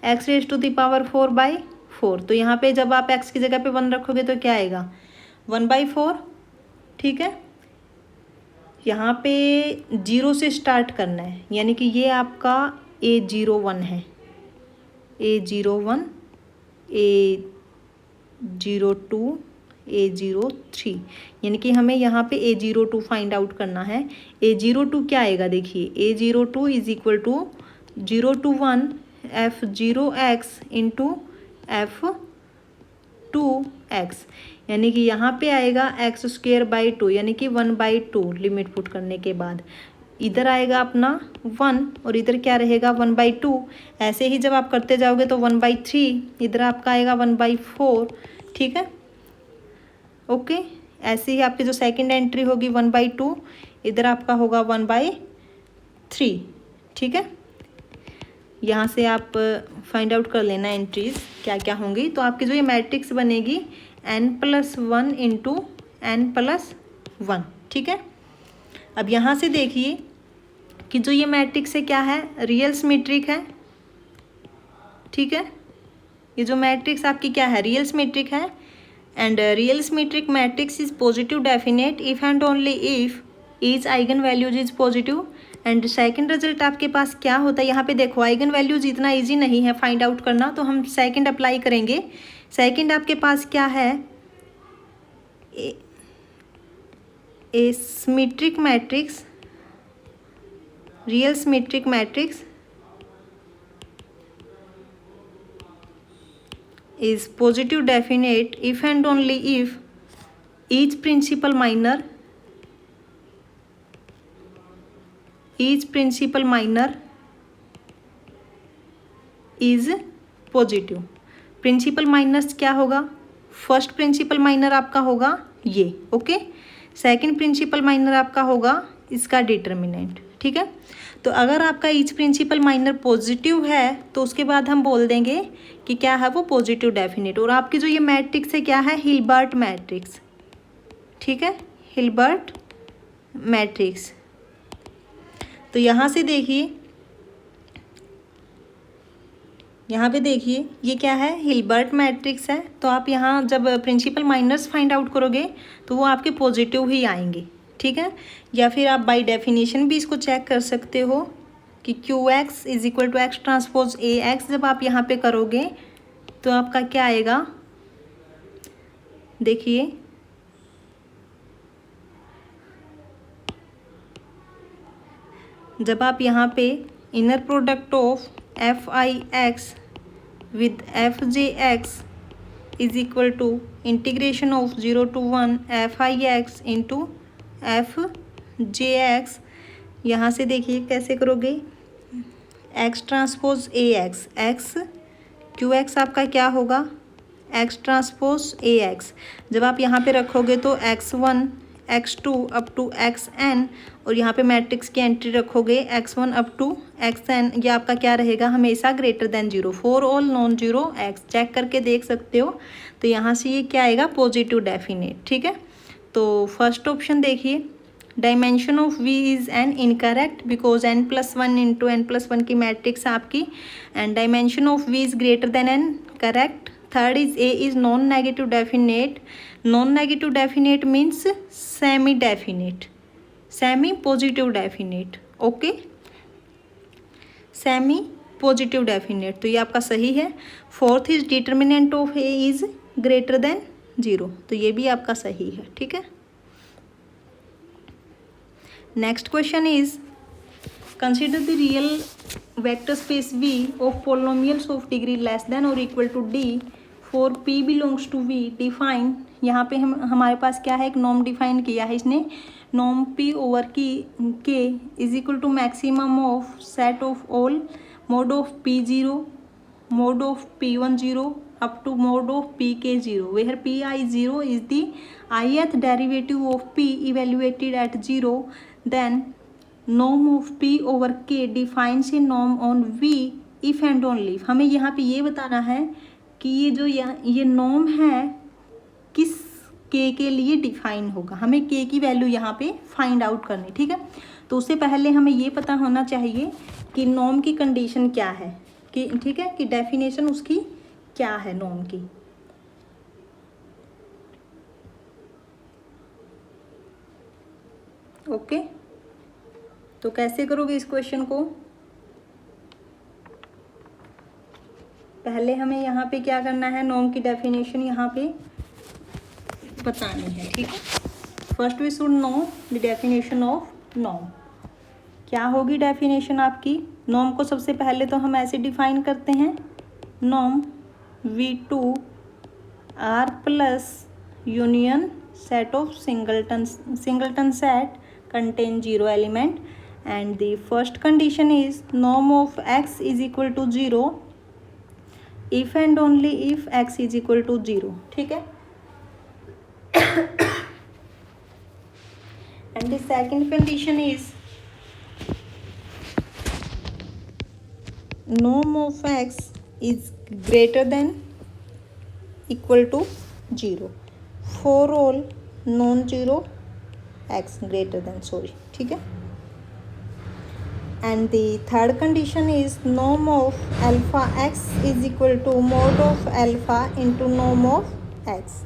x raise to the power 4/4। तो यहाँ पे जब आप एक्स की जगह पे 1 रखोगे तो क्या आएगा 1/4, ठीक है। यहाँ पे 0 से स्टार्ट करना है, यानी कि ये आपका A01 है, A01, A02, A03, यानी कि हमें यहाँ पे A02 फाइंड आउट करना है। A02 क्या आएगा देखिए, A02 is equal to 0 to 1 f0x into f2x, यानी कि यहाँ पे आएगा x²/2, यानी कि 1/2 लिमिट पुट करने के बाद इधर आएगा अपना 1 और इधर क्या रहेगा 1/2। ऐसे ही जब आप करते जाओगे तो 1/3, इधर आपका आएगा 1/4, ठीक है, ओके। ऐसे ही आपकी जो सेकंड एंट्री होगी 1/2, इधर आपका होगा 1/3, ठीक है। यहाँ से आप फाइंड आउट कर लेना एंट्रीज क्या क्या होंगी। तो आपकी जो ये मैट्रिक्स बनेगी n+1 इंटू n+1, ठीक है। अब यहाँ से देखिए कि जो ये मैट्रिक्स है क्या है रियल सिमेट्रिक है, ठीक है। ये जो मैट्रिक्स आपकी क्या है रियल सिमेट्रिक है, and real symmetric matrix is positive definite if and only if each eigen values is positive. And second result आपके पास क्या होता है, यहाँ पे देखो आइगन वैल्यूज इतना इजी नहीं है फाइंड आउट करना, तो हम सेकंड अप्लाई करेंगे। सेकंड आपके पास क्या है a symmetric matrix, real symmetric matrix is positive definite if and only if each principal minor is positive। Principal minus क्या होगा, फर्स्ट प्रिंसिपल माइनर आपका होगा ये, ओके। सेकंड प्रिंसिपल माइनर आपका होगा इसका डिटर्मिनेंट, ठीक है। तो अगर आपका ईच प्रिंसिपल माइनर पॉजिटिव है तो उसके बाद हम बोल देंगे कि क्या है वो पॉजिटिव डेफिनेट। और आपकी जो ये मैट्रिक्स है क्या है हिल्बर्ट मैट्रिक्स, ठीक है, हिल्बर्ट मैट्रिक्स। तो यहाँ से देखिए, यहाँ पे देखिए ये क्या है हिल्बर्ट मैट्रिक्स है। तो आप यहाँ जब प्रिंसिपल माइनर्स फाइंड आउट करोगे तो वो आपके पॉजिटिव ही आएंगे, ठीक है। या फिर आप बाय डेफिनेशन भी इसको चेक कर सकते हो कि q x is equal to x transpose a x. जब आप यहाँ पे करोगे तो आपका क्या आएगा, देखिए जब आप यहाँ पे inner product of f i x with f j x is equal to integration of 0 to 1 f i x into f j x, यहाँ से देखिए कैसे करोगे, x transpose a x, x q x आपका क्या होगा, एक्स ट्रांसपोज ए एक्स। जब आप यहाँ पे रखोगे तो x1 x2 up to xn, और यहाँ पे मैट्रिक्स की एंट्री रखोगे x1 अप टू xn, ये आपका क्या रहेगा, हमेशा greater than 0 for all non zero x। Check करके देख सकते हो। तो यहाँ से ये क्या आएगा, पॉजिटिव डेफिनेट, ठीक है। तो फर्स्ट ऑप्शन देखिए, dimension of v is an incorrect because n+1 into n+1 की मैट्रिक्स आपकी, and dimension of v is greater than n, correct. Third is a is non negative definite. Non negative definite means semi definite, semi positive definite, okay, semi positive definite, तो ये आपका सही है। Fourth is determinant of a is greater than 0, तो ये भी आपका सही है, ठीक है। Next question is consider the real vector space v of polynomials of degree less than or equal to d for p belongs to v। Define, यहाँ पे हमारे पास क्या है, एक नॉर्म डिफाइन किया है इसने, नॉर्म p ओवर की k is equal to maximum of set of all mod of p0 mod of p10 up to mode of pk0 where pi0 is the ith derivative of p evaluated at 0, then norm of p over k defines a norm on v if and only if। हमें यहाँ पे ये बताना है कि ये जो ये नॉर्म है किस k के लिए डिफाइन होगा, हमें k की वैल्यू यहाँ पे फाइंड आउट करनी, ठीक है। तो उससे पहले हमें ये पता होना चाहिए कि नॉर्म की कंडीशन क्या है, कि ठीक है, कि डेफिनेशन उसकी क्या है नॉर्म की। ओके, तो कैसे करोगे इस क्वेश्चन को, पहले हमें यहाँ पे क्या करना है, नॉर्म की डेफिनेशन यहाँ पे बतानी है, ठीक है। First we should know the definition of norm. क्या होगी डेफिनेशन आपकी नॉर्म को, सबसे पहले तो हम ऐसे डिफाइन करते हैं, norm v2 r plus union set of singleton set contain 0 element, and the first condition is norm of x is equal to 0 if and only if x is equal to 0, ठीक है। and the second condition is norm of x is greater than equal to 0 for all non zero x greater than, sorry, ठीक है। and the third condition is norm of alpha x is equal to mod of alpha into norm of x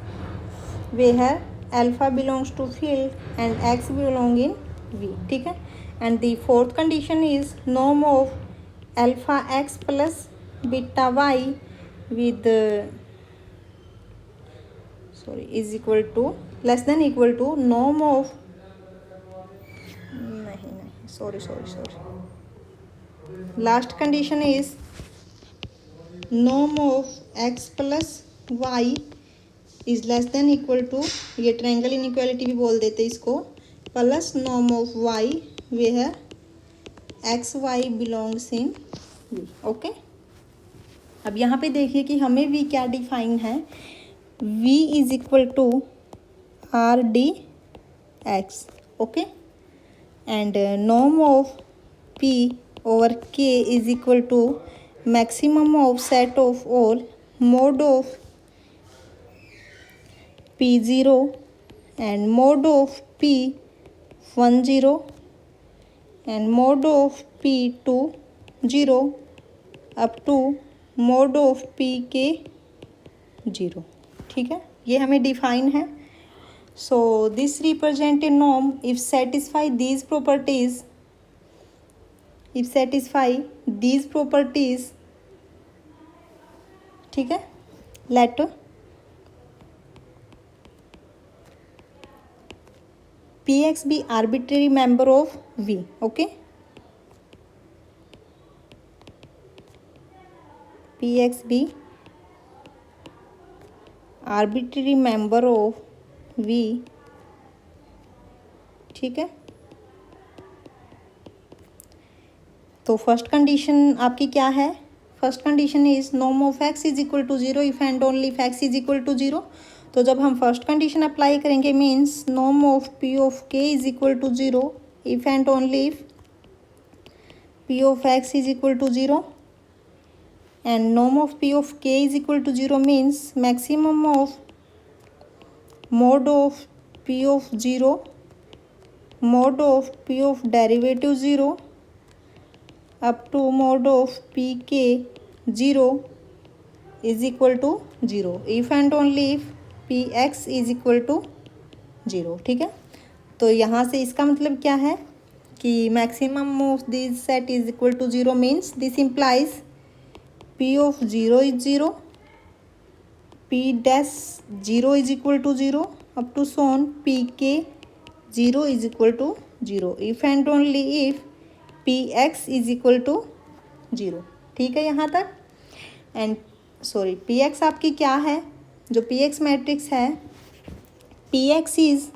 where alpha belongs to field and x belong in v, ठीक है। and the fourth condition is norm of alpha x plus beta y with is equal to less than equal to norm of sorry last condition is norm of x plus y is less than equal to, ये triangle inequality भी बोल देते इसको, plus norm of y where x y belongs in v, okay. अब यहाँ पे देखिए कि हमें v क्या डिफाइन है, v is equal to r d x, okay, and norm of p over k is equal to maximum of set of all mod of p0 and mod of p10 and mod of p20 up to mod of pk0, ठीक है। ये हमें define है So this represent a norm if satisfy these properties, ठीक है, let px be arbitrary member of V. Okay, px be arbitrary member of V, ठीक है। तो फर्स्ट कंडीशन आपकी क्या है? First condition is norm of x is equal to zero if and only if x is equal to zero. तो जब हम first condition apply करेंगे means norm of P of k is equal to zero if and only if P of x is equal to zero, and norm of P of k is equal to zero means maximum of mod of p of 0 mod of p of derivative 0 up to mod of pk 0 is equal to 0 if and only if px is equal to 0, ठीक है। तो यहाँ से इसका मतलब क्या है कि maximum of this set is equal to 0 means this implies p of 0 is 0, p dash 0 is equal to 0 up to so on pk 0 is equal to 0 if and only if px is equal to 0, ठीक है यहाँ तक। And sorry px आपकी क्या है, जो px matrix है px is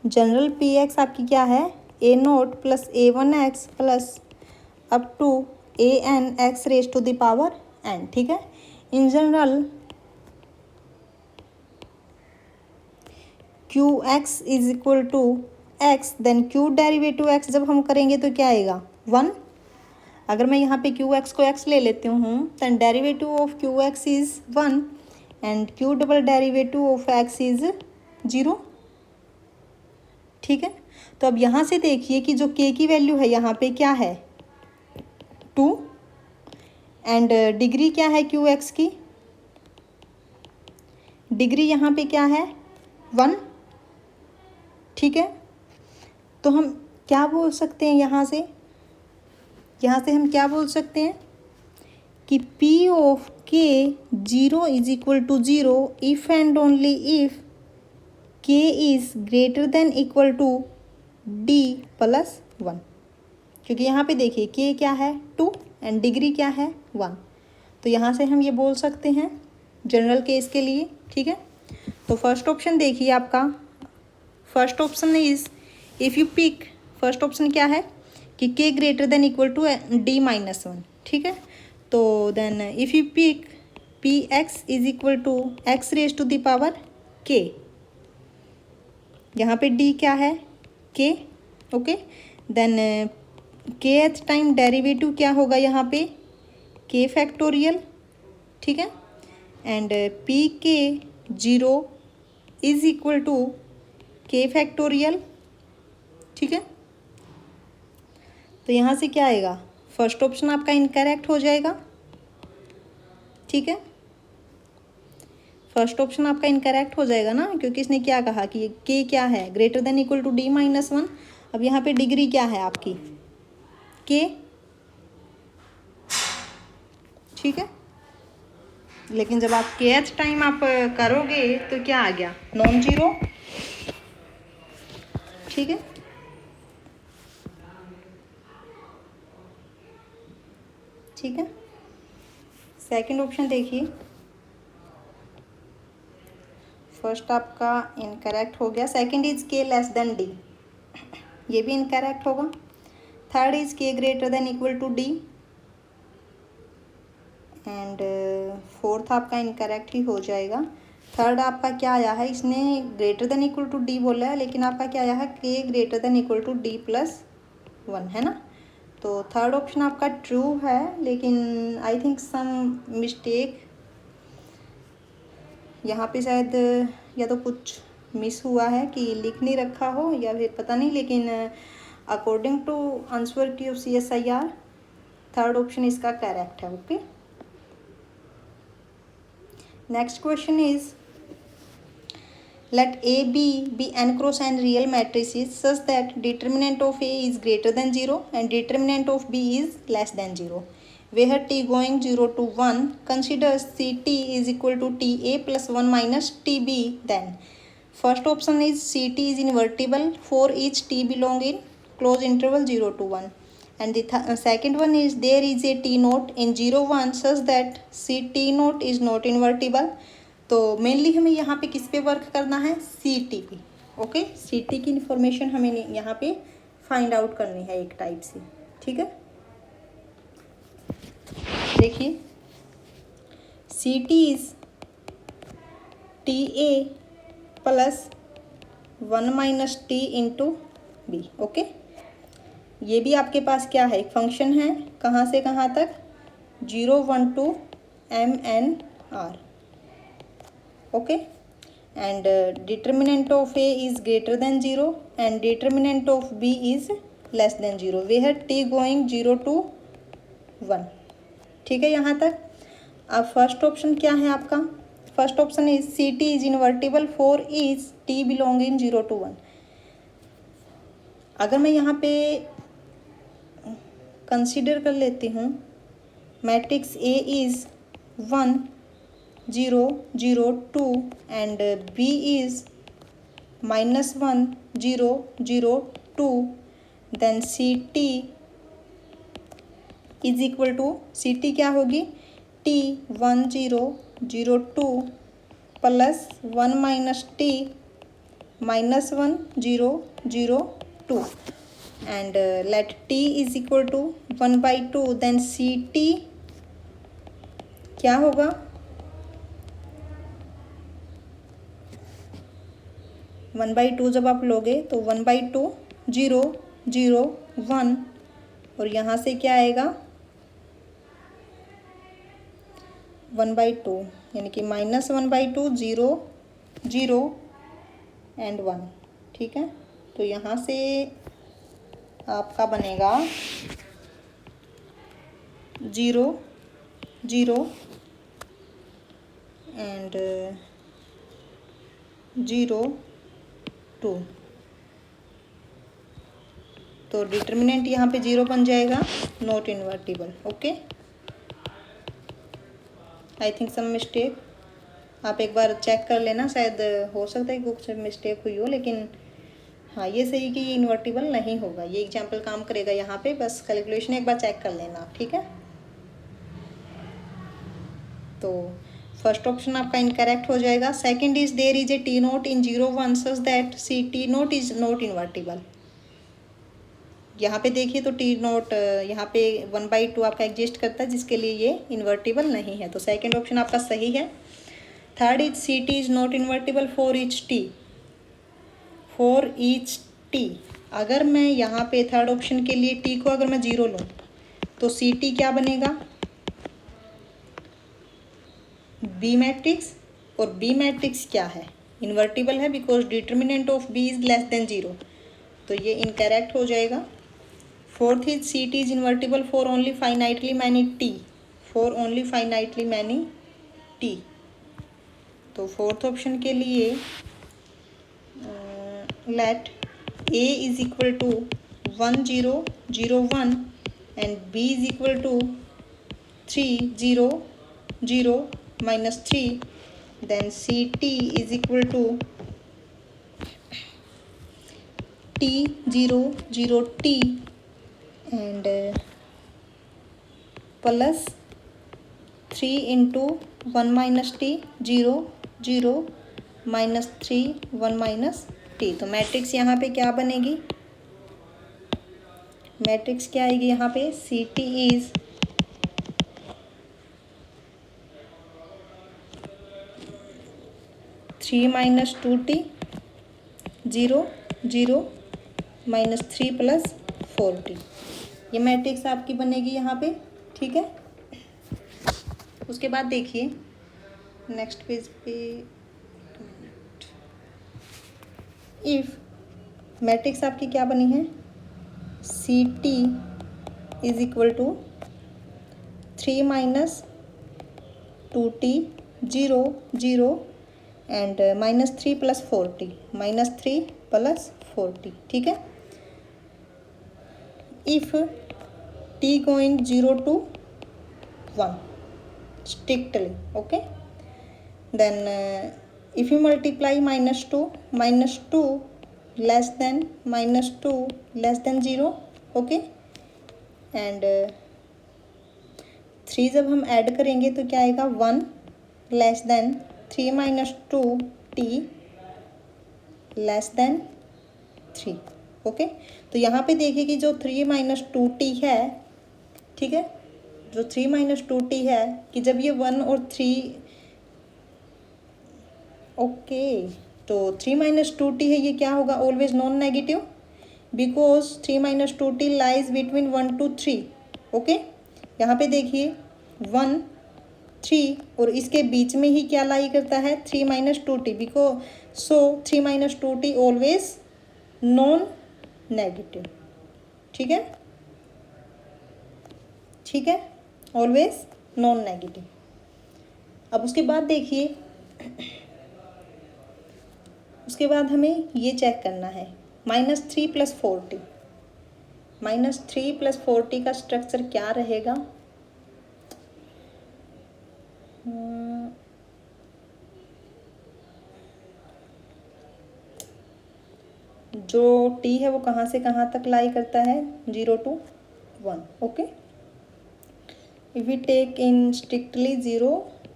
general px आपकी क्या है a nought plus a1x plus up to a n x raise to the power n, ठीक है। In general q x is equal to x, then q derivative x जब हम करेंगे तो क्या आएगा 1। अगर मैं यहाँ पे क्यू एक्स को एक्स ले लेती हूँ then derivative of q x is 1 and q double derivative of x is 0, ठीक है। तो अब यहाँ से देखिए कि जो k की वैल्यू है यहाँ पे क्या है 2 एंड डिग्री क्या है क्यू एक्स की, डिग्री यहाँ पे क्या है 1, ठीक है। तो हम क्या बोल सकते हैं यहाँ से हम क्या बोल सकते हैं कि P of K 0 is equal to 0 if and only if K is greater than equal to D plus 1, क्योंकि यहाँ पे देखिए K क्या है 2 एंड डिग्री क्या है 1। तो यहाँ से हम ये बोल सकते हैं जनरल केस के लिए, ठीक है। तो फर्स्ट ऑप्शन देखिए आपका, first option is if you pick, first option क्या है कि k greater than equal to d minus 1, ठीक है। तो then if you pick p x is equal to x raise to the power k, यहाँ पे d क्या है k, okay. Then kth time derivative क्या होगा यहाँ पे k फैक्टोरियल, ठीक है। And p k 0 is equal to k factorial, ठीक है। तो यहाँ से क्या आएगा, फर्स्ट ऑप्शन आपका इनकरेक्ट हो जाएगा, ठीक है। फर्स्ट ऑप्शन आपका इनकरेक्ट हो जाएगा ना, क्योंकि इसने क्या कहा कि k क्या है greater than equal to d minus 1। अब यहाँ पे डिग्री क्या है आपकी k, ठीक है। लेकिन जब आप kth टाइम आप करोगे तो क्या आ गया नॉन जीरो, ठीक है। ठीक है, सेकंड ऑप्शन देखिए, फर्स्ट आपका इनकरेक्ट हो गया, second is k less than d, ये भी इनकरेक्ट होगा। Third is k greater than equal to d and fourth आपका इनकरेक्ट ही हो जाएगा। थर्ड आपका क्या आया है, इसने greater than equal to d बोला है, लेकिन आपका क्या आया है k greater than equal to d plus 1, है ना। तो थर्ड ऑप्शन आपका ट्रू है, लेकिन आई थिंक सम मिस्टेक यहाँ पे शायद या तो कुछ मिस हुआ है कि लिख नहीं रखा हो या फिर पता नहीं, लेकिन अकॉर्डिंग टू आंसर की ऑफ CSIR थर्ड ऑप्शन इसका करेक्ट है, okay. Next question is let A be n cross n real matrices such that determinant of A is greater than 0 and determinant of B is less than 0. Where t going 0 to 1, consider Ct is equal to Ta plus 1 minus Tb. Then first option is Ct is invertible for each t belong in close interval 0 to 1, and the second one is there is a t naught in 0 1 such that Ct naught is not invertible. तो mainly हमें यहाँ पे किस पे work करना है, c T पे. Okay, C T की इंफॉर्मेशन हमें यहाँ पे फाइंड आउट करनी है एक टाइप से. ठीक है, देखिए c t is t a plus 1 minus t into b. Okay, ये भी आपके पास क्या है, एक फंक्शन है, कहाँ से कहाँ तक, 0 1 to MNR. Okay, and determinant of A is greater than 0 and determinant of B is less than 0 where t going 0 to 1. ठीक है यहाँ तक. अब फर्स्ट ऑप्शन क्या है आपका, first option is c t is invertible for is t belong in 0 to 1. अगर मैं यहाँ पे कंसिडर कर लेती हूँ matrix A is 1 0 0 2 and B is -1 0 0 2, then CT is equal to, CT क्या होगी, T 1 0 0 2 plus 1 minus T -1 0 0 2 and let T is equal to 1/2, then CT क्या होगा, 1/2 जब आप लोगे तो 1/2 0 0 1 और यहाँ से क्या आएगा 1/2, यानी कि -1/2 0 0 एंड 1. ठीक है, तो यहाँ से आपका बनेगा 0 0 एंड 0 2. तो डिटर्मिनेंट यहाँ पे 0 बन जाएगा, not invertible. Okay, I think some mistake, आप एक बार चेक कर लेना, शायद हो सकता है कि कुछ मिस्टेक हुई हो, लेकिन हाँ ये सही कि ये इन्वर्टिबल नहीं होगा. ये एग्जाम्पल काम करेगा यहाँ पे, बस कैलकुलेशन एक बार चेक कर लेना. ठीक है, तो फर्स्ट ऑप्शन आपका इनकरेक्ट हो जाएगा. Second is there is a t nought in 0 1 such that c t nought is not invertible. यहाँ पे देखिए तो टी नोट यहाँ पे 1/2 आपका एग्जिस्ट करता है, जिसके लिए ये इन्वर्टिबल नहीं है. तो सेकंड ऑप्शन आपका सही है. Third is c t is not invertible for each t, for each t. अगर मैं यहाँ पे थर्ड ऑप्शन के लिए टी को अगर मैं 0 लूँ तो सी टी क्या बनेगा, बी मैट्रिक्स. और बी मैट्रिक्स क्या है, इन्वर्टिबल है, because determinant of b is less than 0. तो ये इनकरेक्ट हो जाएगा. Fourth is c t is invertible for only finitely many t, for only finitely many t. तो फोर्थ ऑप्शन के लिए let a is equal to 1 0 0 1 and b is equal to 3 0 0 -3, then CT is equal to T 0 0 T and plus 3 into 1 minus T 0 0 -3 1 minus T. तो matrix यहाँ पे क्या बनेगी, matrix क्या आएगी यहाँ पे, CT is 3 minus 2T 0 0 -3 plus 4T. ये मैट्रिक्स आपकी बनेगी यहाँ पे. ठीक है, उसके बाद देखिए नेक्स्ट पेज पे, इफ मैट्रिक्स आपकी क्या बनी है, c t is equal to 3 minus 2T 0 0 and -3 + 40, -3 + 40, ठीक है। If t going 0 to 1 strictly, okay, then if you multiply -2 less than -2 less than 0, okay, and 3 जब हम ऐड करेंगे तो क्या आएगा 1 less than 3 - 2 t less than 3, okay. तो यहाँ पे देखिए कि जो 3 - 2t है, ठीक है, जो 3 - 2t है कि जब ये 1 और 3, ओके, तो 3 - 2t है, ये क्या होगा always non negative because 3 - 2t lies between 1 to 3, okay. यहाँ पे देखिए 1 3 और इसके बीच में ही क्या लाई करता है 3 - 2t, because so 3 - 2t always non negative, ठीक है, ठीक है, ऑलवेज नॉन नेगेटिव। अब उसके बाद देखिए, उसके बाद हमें ये चेक करना है -3 + 40, -3 + 40 का स्ट्रक्चर क्या रहेगा। जो t है वो कहाँ से कहाँ तक लाई करता है 0 to 1, okay. If we take in strictly 0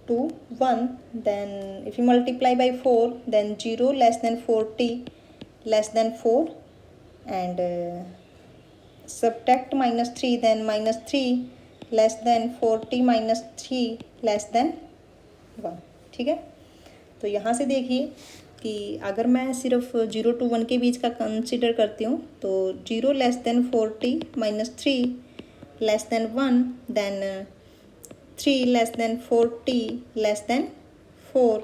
to 1, then if you multiply by 4, then 0 less than 40 less than 4, and subtract -3, then -3 less than 40 -3 less than 1, ठीक है। तो यहाँ से देखिए कि अगर मैं सिर्फ 0 to 1 के बीच का कंसिडर करती हूँ तो 0 less than 40 -3 less than 1, then 3 less than 40 less than 4,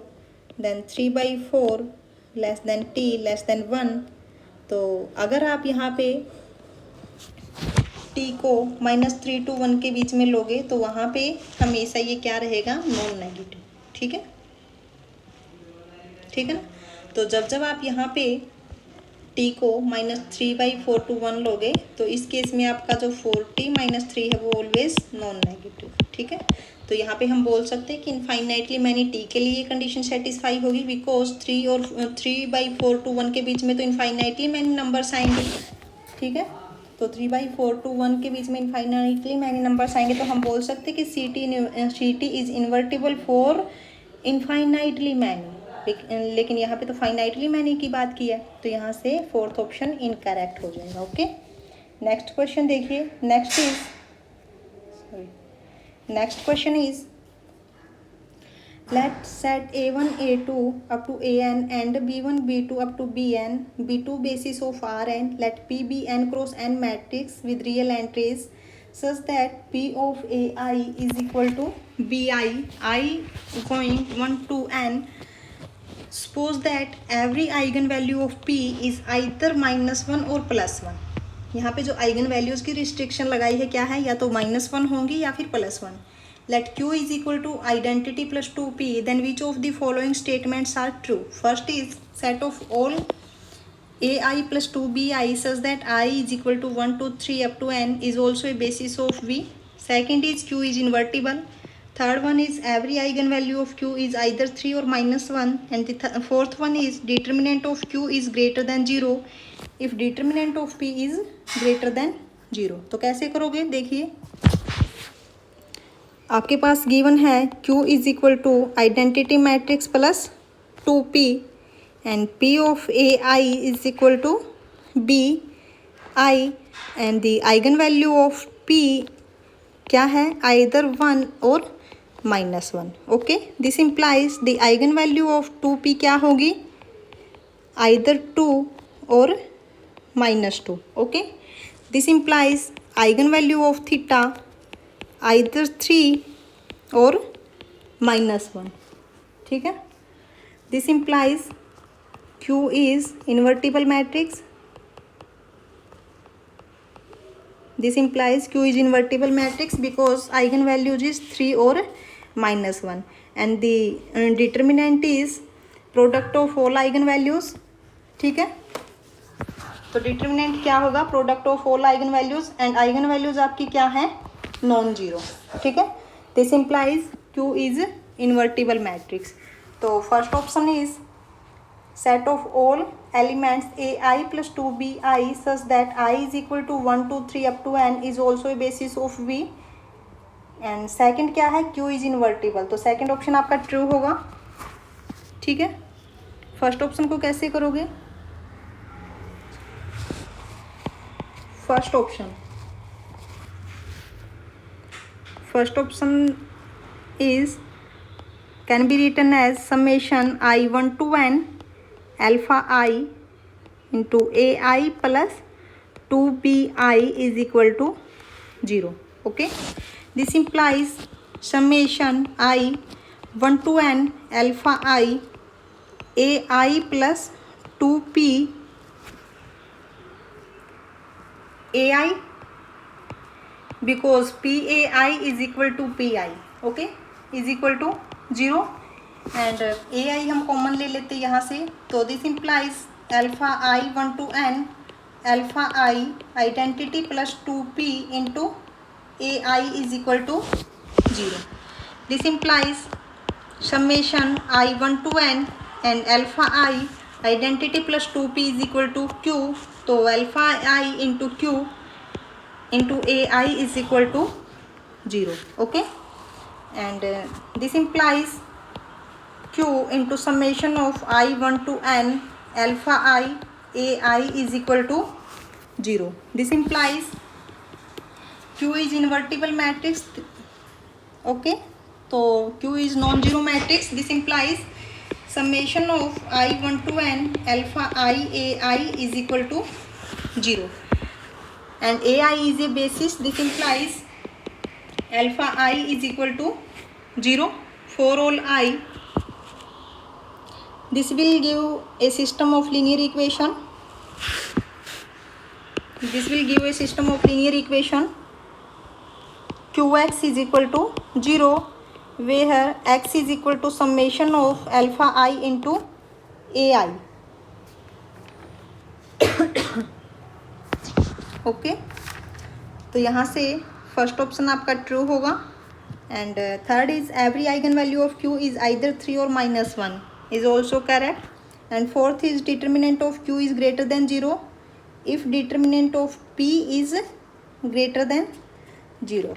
then 3/4 less than t less than 1। तो अगर आप यहाँ पे t को -3 to 1 के बीच में लोगे तो वहाँ पे हमेशा ये क्या रहेगा नॉन नेगेटिव, ठीक है, ठीक है ना। तो जब जब आप यहाँ पे t को -3/4 to 1 लोगे तो इस केस में आपका जो 40 - 3 है वो ऑलवेज नॉन नेगेटिव, ठीक है। तो यहाँ पे हम बोल सकते हैं कि इनफाइनाइटली मैनी t के लिए ये कंडीशन सेटिस्फाई होगी बिकॉज 3/4 to 1 के बीच में तो इनफाइनाइटली मैनी नंबर्स आएंगे, ठीक है। तो 3/4 to 1 के बीच में इनफाइनाइटली मैनी नंबर्स आएंगे तो हम बोल सकते हैं कि c t is invertible for infinitely many, लेकिन यहाँ पे तो फाइनाइटली मैनी की बात की है तो यहाँ से फोर्थ ऑप्शन इनकरेक्ट हो जाएगा, ओके। नेक्स्ट क्वेश्चन देखिए, next question is let set a1 a2 up to an and b1 b2 up to bn b2 basis of rn, let p be n cross n matrix with real entries such that p of ai is equal to bi I going 1 to n. Suppose that every eigenvalue of p is either -1 or +1। यहाँ पे जो eigen values की restriction लगाई है क्या है, या तो -1 होंगी या फिर +1। Let q is equal to identity plus 2p, then which of the following statements are true? First is set of all ai plus 2bi such that I is equal to 1 to 3 up to n is also a basis of v. Second is q is invertible. Third one is every eigenvalue of q is either 3 or -1, and the fourth one is determinant of q is greater than 0 if determinant of p is greater than 0। तो कैसे करोगे देखिए, आपके पास given है q is equal to identity matrix plus 2p and p of ai is equal to bi and the eigen value of p क्या है either 1 और -1, okay. This implies the eigen value of 2p क्या होगी either 2 और -2, okay. This implies eigen value of theta either 3 और -1, ठीक है। This implies Q is invertible matrix. This implies Q is invertible matrix because eigenvalues is 3 or -1, and the determinant is product of all eigen values, ठीक है। तो determinant क्या होगा, product of all eigen values, and eigenvalues आपकी क्या है, non zero, ठीक है। This implies Q is invertible matrix. तो first option is set of all elements ai plus 2bi such that I is equal to 1 2 3 up to n is also a basis of v, and second क्या है, q is invertible. तो second option आपका true होगा, ठीक है। First option को कैसे करोगे, first option is can be written as summation i1 to n alpha I into ai plus 2bi is equal to 0, okay. This implies summation I1 to n alpha I ai plus 2p ai, because pai is equal to pi, okay, is equal to 0, and a i हम common ले लेते यहाँ से। तो this implies alpha i 1 to n alpha i identity plus 2p into a i is equal to 0। This implies summation i1 to n and alpha i identity plus 2p is equal to q। तो alpha i into q into a i is equal to 0, okay. And this implies q into summation of i1 to n alpha I ai is equal to 0. This implies q is invertible matrix, okay. तो q is non-zero matrix. This implies summation of i1 to n alpha I ai is equal to 0, and ai is a basis. This implies alpha I is equal to 0 for all I. This will give a system of linear equation. This will give a system of linear equation. Qx is equal to 0, where x is equal to summation of alpha I into ai. Okay, तो यहाँ से first option आपका true होगा, and third is every eigen value of q is either 3 और -1 is also correct, and fourth is determinant of q is greater than 0 if determinant of p is greater than 0,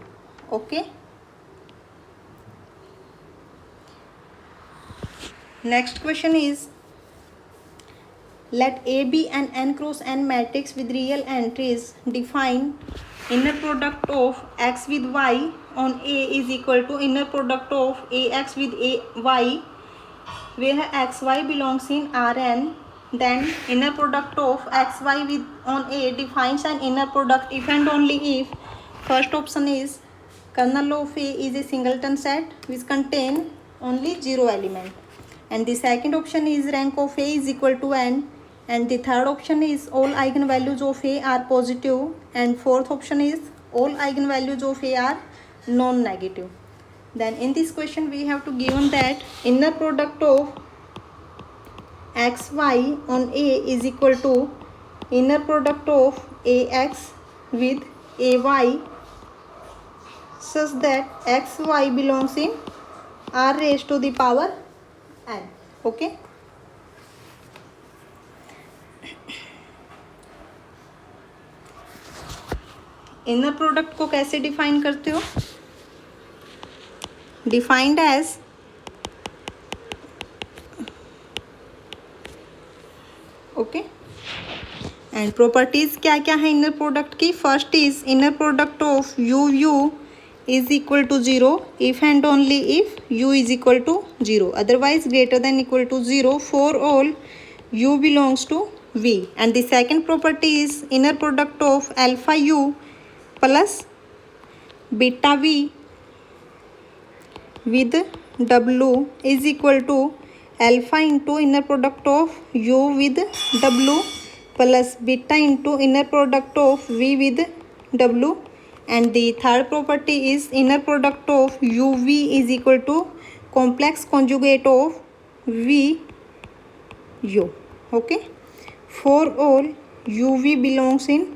okay. Next question is, let A be an n cross n matrix with real entries. Define inner product of x with y on A is equal to inner product of ax with ay, where xy belongs in Rn. Then inner product of xy with on A defines an inner product if and only if first option is kernel of A is a singleton set which contain only 0 element, and the second option is rank of A is equal to n, and the third option is all eigenvalues of A are positive, and fourth option is all eigenvalues of A are non-negative. Then in this question we have to given that inner product of xy on A is equal to inner product of ax with ay such that xy belongs in r raised to the power n, okay. Inner product को कैसे define करते हो, defined as okay, and properties क्या क्या है inner product की। First is inner product of u u is equal to 0 if and only if u is equal to 0, otherwise greater than equal to 0 for all u belongs to v. And the second property is inner product of alpha u plus beta v with w is equal to alpha into inner product of u with w plus beta into inner product of v with w. And the third property is inner product of uv is equal to complex conjugate of v U. Okay, for all UV belongs in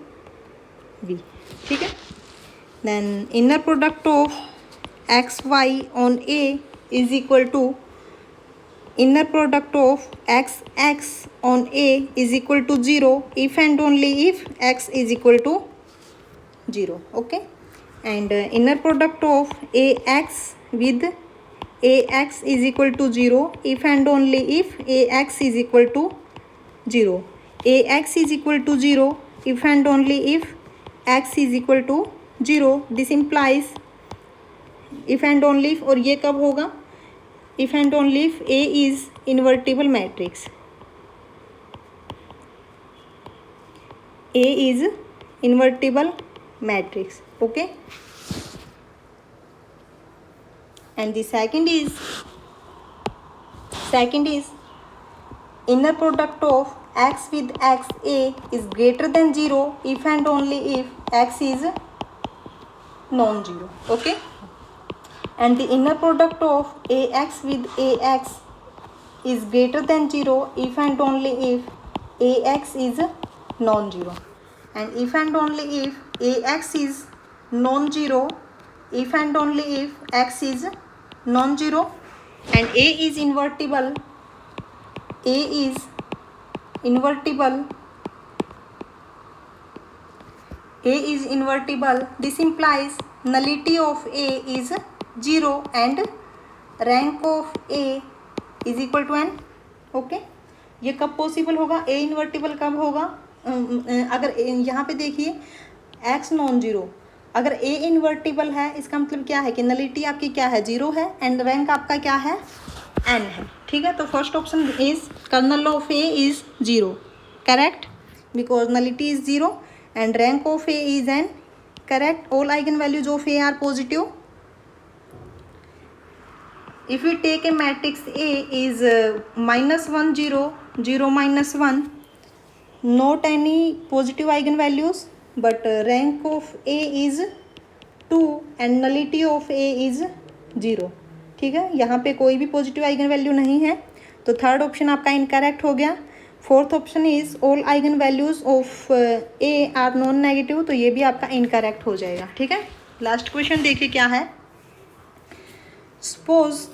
V. ठीक है. Then inner product of XY on A is equal to inner product of XX on A is equal to 0 if and only if X is equal to 0. Okay, and inner product of AX with AX is equal to 0 if and only if AX is equal to 0. AX is equal to 0 if and only if X is equal to 0. This implies if and only if, और ये कब होगा? If and only if A is invertible matrix. A is invertible matrix. Okay, and the second is inner product of X with X A is greater than 0 if and only if X is non-zero. Okay, and the inner product of AX with AX is greater than 0 if and only if AX is non-zero, and if and only if AX is non-zero, if and only if X is non-zero, and A is invertible, this implies nullity of A is 0 and rank of A is equal to n. Okay, ये कब possible होगा? ए invertible कब होगा? अगर यहाँ पे देखिए x non zero, अगर ए इन्वर्टिबल है इसका मतलब क्या है कि नलिटी आपकी क्या है? 0 है एंड रैंक आपका क्या है? n है. ठीक है, तो first option is kernel of A is 0. Correct, because nullity is 0 and rank of A is n. Correct, all eigenvalues of A are positive. If we take a matrix A is -1 0 0 -1, not any positive eigenvalues, but rank of A is 2 and nullity of A is 0. ठीक है, यहाँ पे कोई भी positive eigen value नहीं है, तो third option आपका इनकरेक्ट हो गया. Fourth option is all eigen values of A R non negative, तो ये भी आपका इनकरेक्ट हो जाएगा. ठीक है, लास्ट क्वेश्चन देखिए क्या है. Suppose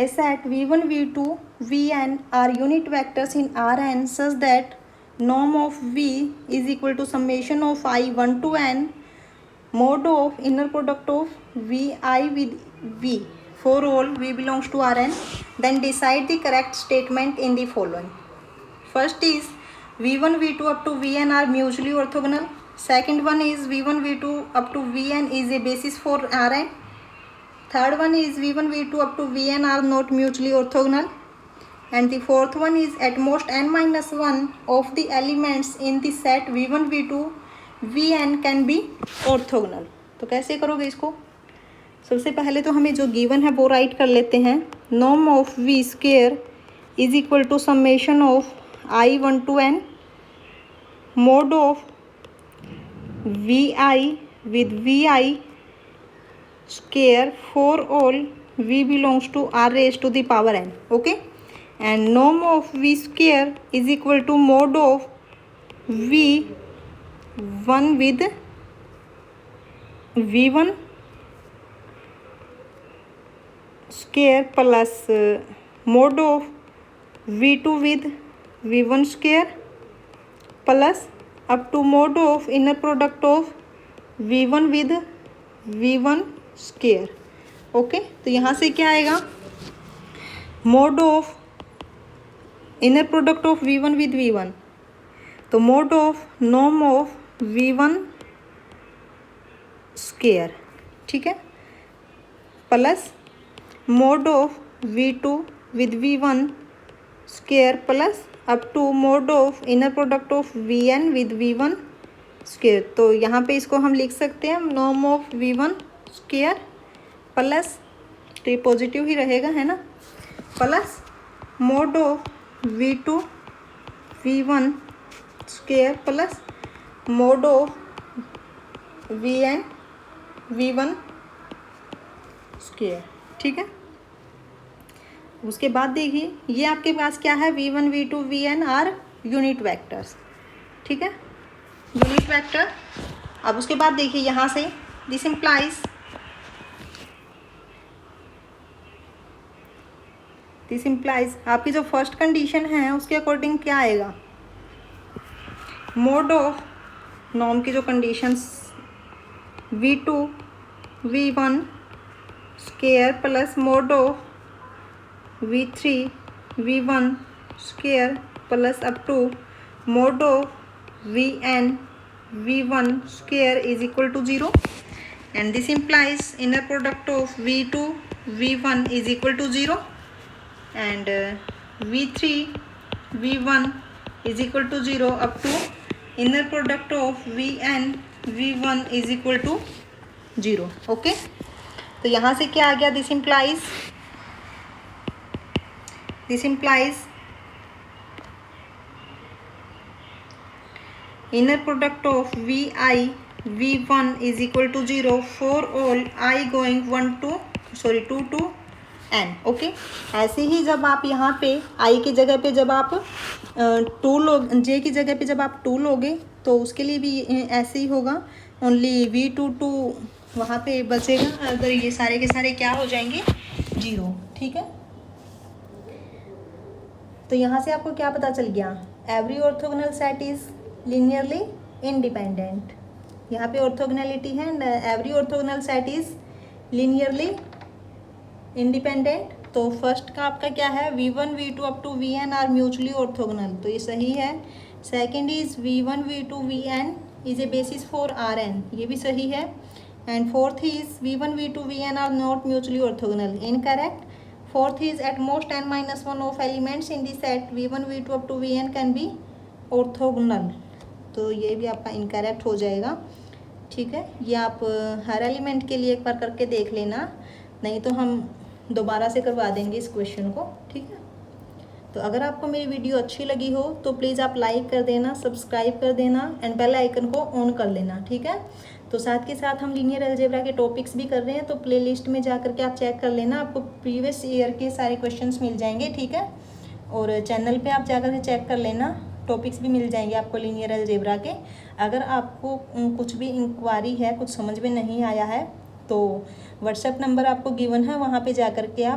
a set v1 v2 vn are unit vectors in Rn such that norm of v is equal to summation of I 1 to n mod of inner product of vi with v for all v belongs to Rn. Then decide the correct statement in the following. First is v1 v2 up to vn are mutually orthogonal. Second one is v1 v2 up to vn is a basis for Rn. Third one is v1 v2 up to vn are not mutually orthogonal, and the fourth one is at most n minus 1 of the elements in the set v1 v2 vn can be orthogonal. तो कैसे करोगे इसको? सबसे पहले तो हमें जो given है वो राइट कर लेते हैं. Norm of v square is equal to summation of i 1 to n mod of vi with vi square for all v belongs to r raised to the power n. Okay, and norm of v square is equal to mod of v1 with v1 square plus mod of v2 with v1 square plus up to mod of inner product of v1 with v1 square. Okay, तो यहाँ से क्या आएगा? Mod of inner product of v1 with v1, तो mod of norm of v1 square. ठीक है, plus mod of v2 with v1 square plus up to mod of inner product of vn with v1 square. तो यहाँ पे इसको हम लिख सकते हैं norm of v1 square plus, तो ये पॉजिटिव ही रहेगा है ना, plus mod of v2 v1 square plus mod of vn v1 square. ठीक है, उसके बाद देखिए ये आपके पास क्या है, v1 v2 vn are unit vectors, ठीक है, यूनिट वेक्टर। अब उसके बाद देखिए यहाँ से दिस इम्प्लाइज आपकी जो फर्स्ट कंडीशन है उसके अकॉर्डिंग क्या आएगा, मोड ऑफ नॉर्म की जो conditions v2 v1 square plus mod of v3 v1 square plus up to mod of vn v1 square is equal to 0, and this implies inner product of v2 v1 is equal to 0 and v3 v1 is equal to 0 up to inner product of vn v1 is equal to 0। Okay, तो यहाँ से क्या आ गया, this implies inner product of vi v1 is equal to 0 for all I going 2 to n। Okay, ऐसे ही जब आप यहाँ पे i की जगह पे जब आप 2 लोग, j की जगह पे जब आप 2 लोगे तो उसके लिए भी ऐसे ही होगा, ओनली v2 2 वहाँ पे बचेगा, अगर ये सारे के सारे क्या हो जाएंगे 0, ठीक है। तो यहाँ से आपको क्या पता चल गया, every orthogonal set is linearly independent, यहाँ पे ऑर्थोगोनैलिटी है and every orthogonal set is linearly independent. तो फर्स्ट का आपका क्या है, v1 v2 up to vn are mutually orthogonal, तो ये सही है। Second is v1 v2 vn is a basis for rn, ये भी सही है। And fourth is v1 v2 vn are not mutually orthogonal, incorrect. Fourth is at most n-1 of elements in this set v1 v2 up to vn can be orthogonal, तो ये भी आपका incorrect हो जाएगा, ठीक है। ये आप हर एलिमेंट के लिए एक बार करके देख लेना, नहीं तो हम दोबारा से करवा देंगे इस क्वेश्चन को, ठीक है। तो अगर आपको मेरी वीडियो अच्छी लगी हो तो प्लीज़ आप लाइक कर देना, सब्सक्राइब कर देना एंड बेल आइकन को ऑन कर लेना, ठीक है। तो साथ के साथ हम लीनियर अलजेब्रा के टॉपिक्स भी कर रहे हैं, तो प्लेलिस्ट में जा कर के आप चेक कर लेना, आपको प्रीवियस ईयर के सारे क्वेश्चंस मिल जाएंगे, ठीक है। और चैनल पे आप जा कर के चेक कर लेना, टॉपिक्स भी मिल जाएंगे आपको लीनियर अलजेब्रा के। अगर आपको कुछ भी इंक्वायरी है, कुछ समझ में नहीं आया है, तो व्हाट्सएप नंबर आपको गिवन है, वहाँ पे जा कर के आप